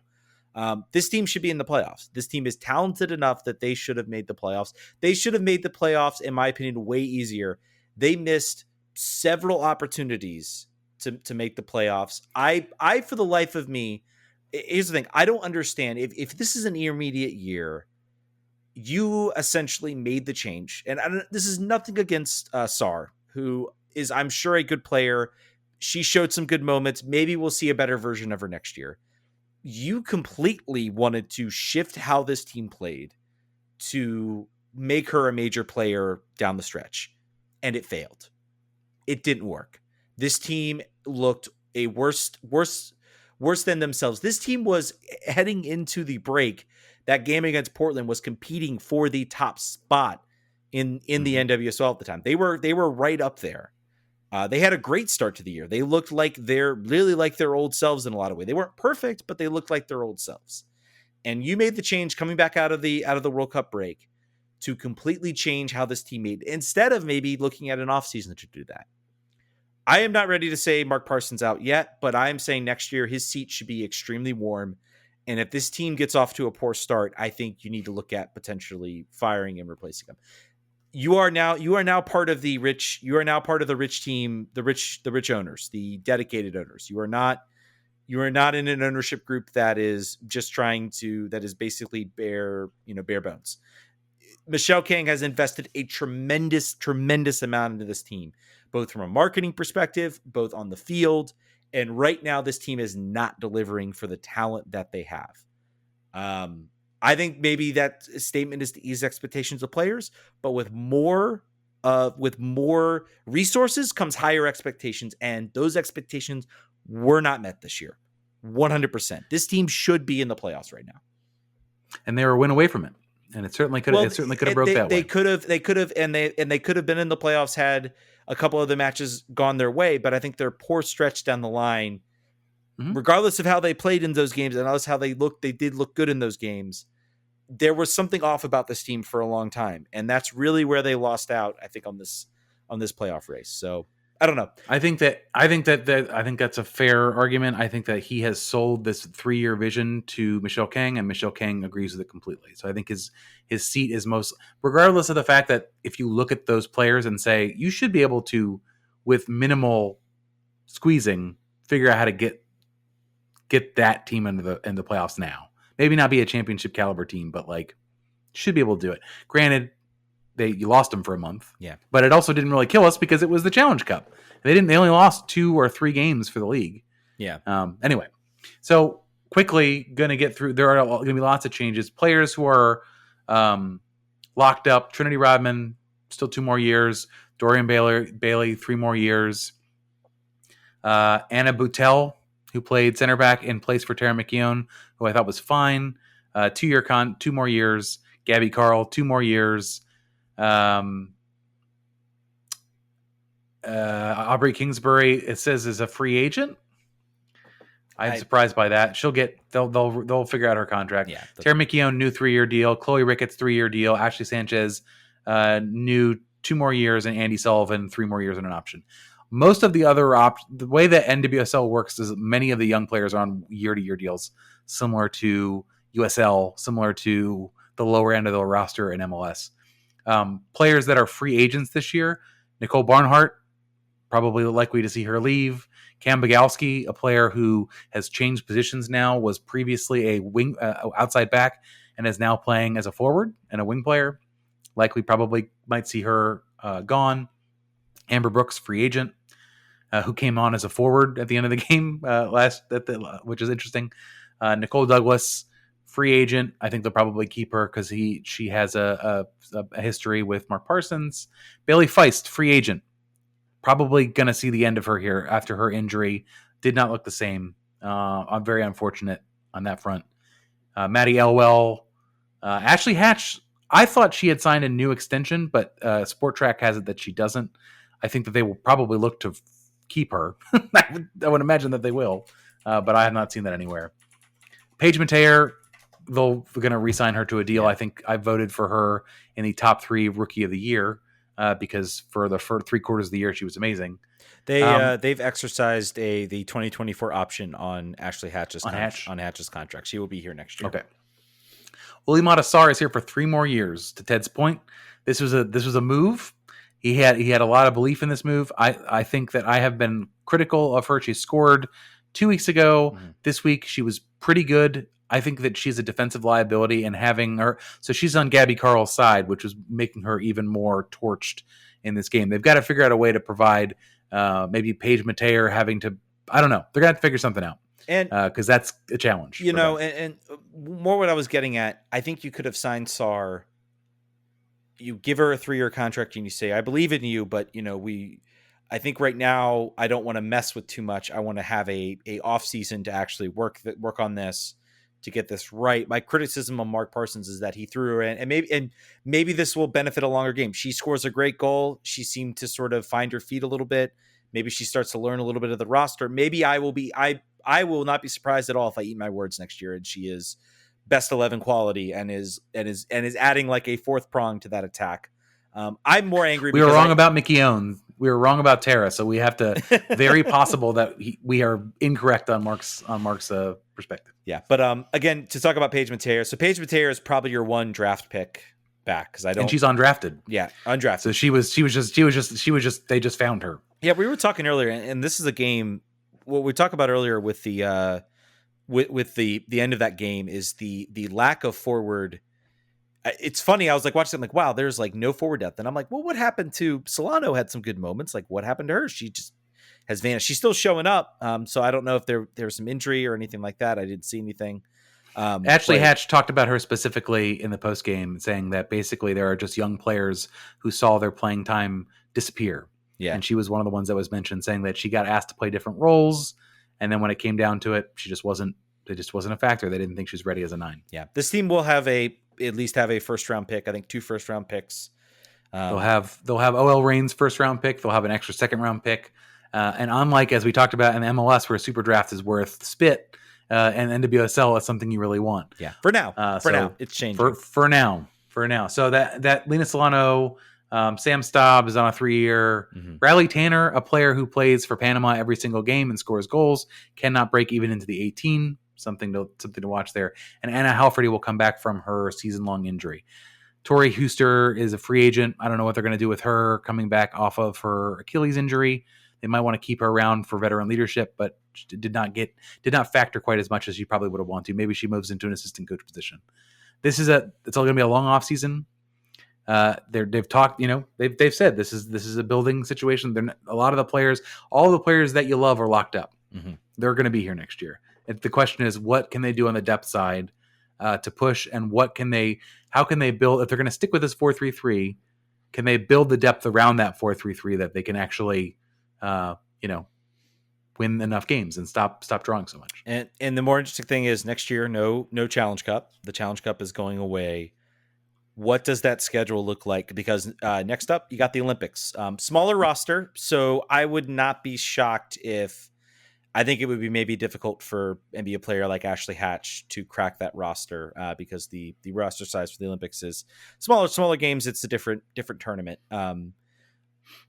Speaker 1: This team should be in the playoffs. This team is talented enough that they should have made the playoffs. They should have made the playoffs, in my opinion, way easier. They missed several opportunities to make the playoffs. I for the life of me, here's the thing. I don't understand if this is an intermediate year. You essentially made the change. And this is nothing against Sar, who is, I'm sure, a good player. She showed some good moments. Maybe we'll see a better version of her next year. You completely wanted to shift how this team played to make her a major player down the stretch, and it failed. It didn't work. This team looked a worse than themselves. This team was heading into the break. That game against Portland was competing for the top spot in the NWSL at the time. They were right up there. They had a great start to the year. They looked like they're really like their old selves in a lot of ways. They weren't perfect, but they looked like their old selves. And you made the change coming back out of the World Cup break to completely change how this team made, instead of maybe looking at an offseason to do that. I am not ready to say Mark Parsons out yet, but I am saying next year his seat should be extremely warm. And if this team gets off to a poor start, I think you need to look at potentially firing and replacing him. You are now part of the rich. You are now part of the rich team, the rich owners, the dedicated owners. You are not in an ownership group that is just that is basically bare bones. Michelle King has invested a tremendous amount into this team, both from a marketing perspective, both on the field. And right now, this team is not delivering for the talent that they have. I think maybe that statement is to ease expectations of players, but with more resources comes higher expectations, and those expectations were not met this year. 100%. This team should be in the playoffs right now,
Speaker 2: and they were a win away from it. And it certainly could have. It certainly could have broke that way.
Speaker 1: They could have, and they could have been in the playoffs had a couple of the matches gone their way. But I think their poor stretch down the line, regardless of how they played in those games and regardless how they looked, they did look good in those games. There was something off about this team for a long time, and that's really where they lost out, I think, on this playoff race. So I don't know.
Speaker 2: I think that's a fair argument. I think that he has sold this 3-year vision to Michelle King, and Michelle King agrees with it completely. So I think his seat is most, regardless of the fact that if you look at those players and say you should be able to, with minimal squeezing, figure out how to get that team in the playoffs now. Maybe not be a championship caliber team, but like should be able to do it. Granted, you lost them for a month.
Speaker 1: Yeah.
Speaker 2: But it also didn't really kill us because it was the Challenge Cup. They only lost 2 or 3 games for the league.
Speaker 1: Yeah.
Speaker 2: Anyway, so quickly going to get through. There are going to be lots of changes. Players who are locked up. Trinity Rodman, still 2 more years. Dorian Bailey, 3 more years. Anna Boutel, who played center back in place for Tara McKeown, who I thought was fine. 2 more years. Gabby Carl, 2 more years. Aubrey Kingsbury, it says, is a free agent. I'm surprised by that. They'll figure out her contract.
Speaker 1: Yeah.
Speaker 2: Tara McKeown, new 3-year deal. Chloe Ricketts, 3-year deal. Ashley Sanchez, new 2 more years, and Andy Sullivan, 3 more years and an option. Most of the other the way that NWSL works is many of the young players are on year-to-year deals, similar to USL, similar to the lower end of the roster in MLS. Players that are free agents this year: Nicole Barnhart, probably likely to see her leave. Cam Bogalski, a player who has changed positions now, was previously a wing outside back and is now playing as a forward and a wing player. likely probably might see her gone. Amber Brooks, free agent, who came on as a forward at the end of the game which is interesting. Nicole Douglas, free agent. I think they'll probably keep her because she has a history with Mark Parsons. Bailey Feist, free agent. Probably going to see the end of her here after her injury. Did not look the same. I'm very unfortunate on that front. Maddie Elwell, Ashley Hatch. I thought she had signed a new extension, but Sport Track has it that she doesn't. I think that they will probably look to keep her. I would imagine that they will, but I have not seen that anywhere. Paige Mateer, they're going to re-sign her to a deal. Yeah. I think I voted for her in the top 3 rookie of the year because for the first 3 quarters of the year, she was amazing.
Speaker 1: They've exercised the 2024 option on Ashley Hatch's Hatch's contract. She will be here next year.
Speaker 2: Okay. Willie Matassar is here for 3 more years. To Ted's point, this was a move. He had a lot of belief in this move. I think that I have been critical of her. She scored 2 weeks ago. Mm-hmm. This week she was pretty good. I think that she's a defensive liability, and having her, so she's on Gabby Carl's side, which was making her even more torched in this game. They've got to figure out a way to provide maybe Paige Mateer having to, I don't know. They're going to have to figure something out. And because that's a challenge.
Speaker 1: And more what I was getting at, I think you could have signed Sar. You give her a 3-year contract and you say, I believe in you, but I think right now I don't want to mess with too much. I want to have a off season to actually work on this to get this right. My criticism of Mark Parsons is that he threw her in, and maybe this will benefit a longer game. She scores a great goal. She seemed to sort of find her feet a little bit. Maybe she starts to learn a little bit of the roster. Maybe I will not be surprised at all if I eat my words next year and she is best 11 quality and is adding like a 4th prong to that attack. I'm more angry.
Speaker 2: We were wrong about Mickey Owen. We were wrong about Tara. So we have to, very possible that we are incorrect on Mark's perspective.
Speaker 1: Yeah. But again, to talk about Paige Mateer. So Paige Mateer is probably your 1 draft pick back. Cause
Speaker 2: and she's undrafted.
Speaker 1: Yeah. Undrafted.
Speaker 2: So she was just, they just found her.
Speaker 1: Yeah. We were talking earlier, and this is a game, what we talked about earlier with the, with the end of that game is the lack of forward. It's funny. I was like watching, like, wow, there's like no forward depth. And I'm like, well, what happened to Solano? Had some good moments. Like, what happened to her? She just has vanished. She's still showing up. So I don't know if there was some injury or anything like that. I didn't see anything.
Speaker 2: Ashley Hatch talked about her specifically in the post game, saying that basically there are just young players who saw their playing time disappear.
Speaker 1: Yeah.
Speaker 2: And she was one of the ones that was mentioned, saying that she got asked to play different roles. And then when it came down to it, it just wasn't a factor. They didn't think she was ready as a 9.
Speaker 1: Yeah. This team will at least have a 1st round pick. I think 2 1st round picks.
Speaker 2: They'll have OL Reigns' 1st round pick. They'll have an extra 2nd round pick. And unlike, as we talked about in the MLS, where a super draft is worth spit, and NWSL is something you really want.
Speaker 1: Yeah. For now, it's changing.
Speaker 2: For now. So that Lena Solano, Sam Staub is on a 3-year. Mm-hmm. Riley Tanner, a player who plays for Panama every single game and scores goals, cannot break even into the 18. Something to watch there. And Anna Halferty will come back from her season-long injury. Tori Huster is a free agent. I don't know what they're going to do with her coming back off of her Achilles injury. They might want to keep her around for veteran leadership, but did not factor quite as much as she probably would have wanted to. Maybe she moves into an assistant coach position. It's all going to be a long off season. They've talked, they've said this is a building situation. All the players that you love are locked up.
Speaker 1: Mm-hmm.
Speaker 2: They're going to be here next year. The question is, what can they do on the depth side to push, and how can they build, if they're going to stick with this 4-3-3, can they build the depth around that 4-3-3 that they can actually, win enough games and stop drawing so much.
Speaker 1: And the more interesting thing is next year, no Challenge Cup. The Challenge Cup is going away. What does that schedule look like? Because next up, you got the Olympics. Smaller roster, so I would not be shocked if, I think it would be maybe difficult for maybe a player like Ashley Hatch to crack that roster because the roster size for the Olympics is smaller games. It's a different tournament.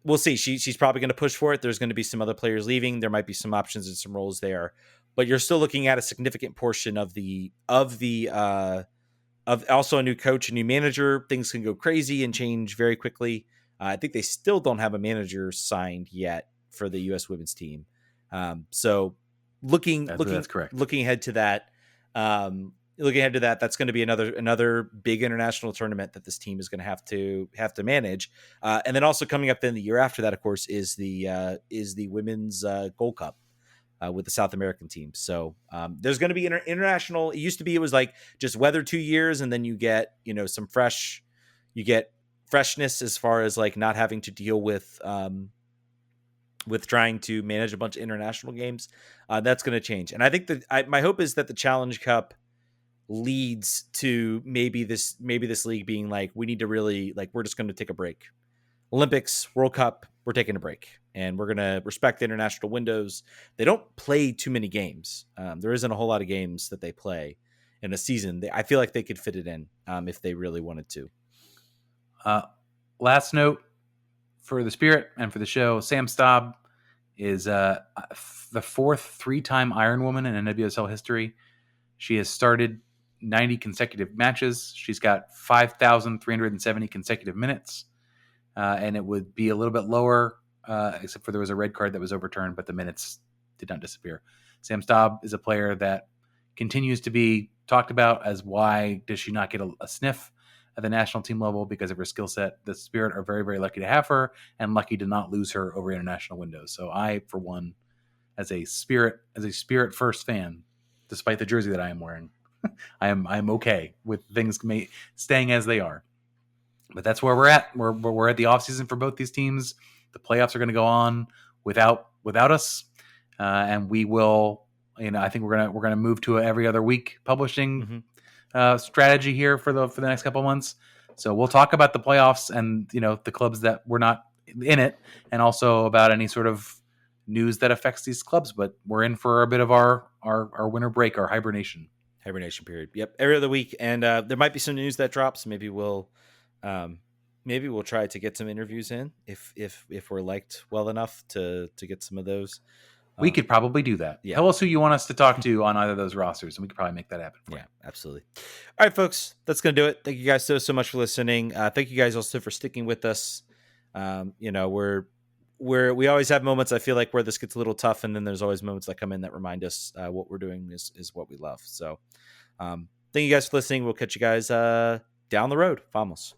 Speaker 1: We'll see. She's probably going to push for it. There's going to be some other players leaving. There might be some options and some roles there, but you're still looking at a significant portion of also a new coach, a new manager. Things can go crazy and change very quickly. I think they still don't have a manager signed yet for the U.S. women's team. So looking
Speaker 2: that's correct.
Speaker 1: Looking ahead to that, looking ahead to that, that's going to be another big international tournament that this team is going to have to manage. And then also coming up in the year after that, of course, is the women's Gold Cup. With the South American team. So there's going to be international. It used to be, it was like just weather 2 years. And then you get, some freshness as far as like not having to deal with trying to manage a bunch of international games. That's going to change. And I think that my hope is that the Challenge Cup leads to maybe this league being like, we need to really, like, we're just going to take a break. Olympics, World Cup, we're taking a break, and we're going to respect the international windows. They don't play too many games. There isn't a whole lot of games that they play in a season. I feel like they could fit it in if they really wanted to.
Speaker 2: Last note for the Spirit and for the show, Sam Staub is the fourth three-time Iron Woman in NWSL history. She has started 90 consecutive matches. She's got 5,370 consecutive minutes. And it would be a little bit lower, except for there was a red card that was overturned, but the minutes did not disappear. Sam Staub is a player that continues to be talked about as why does she not get a sniff at the national team level because of her skill set. The Spirit are very, very lucky to have her and lucky to not lose her over international windows. So I, for one, as a Spirit first fan, despite the jersey that I am wearing, I'm okay with things staying as they are. But that's where we're at. We're at the offseason for both these teams. The playoffs are going to go on without us, and we will. I think we're gonna move to a every other week publishing strategy here for the next couple of months. So we'll talk about the playoffs and the clubs that were not in it, and also about any sort of news that affects these clubs. But we're in for a bit of our winter break, our hibernation
Speaker 1: period. Yep, every other week, and there might be some news that drops. Maybe we'll try to get some interviews in if we're liked well enough to get some of those.
Speaker 2: We could probably do that.
Speaker 1: Yeah.
Speaker 2: Tell us who you want us to talk to on either of those rosters, and we could probably make that happen.
Speaker 1: Yeah, absolutely. All right, folks, that's going to do it. Thank you guys so much for listening. Thank you guys also for sticking with us. We always have moments, I feel like, where this gets a little tough, and then there's always moments that come in that remind us what we're doing is what we love. So thank you guys for listening. We'll catch you guys down the road. Vamos.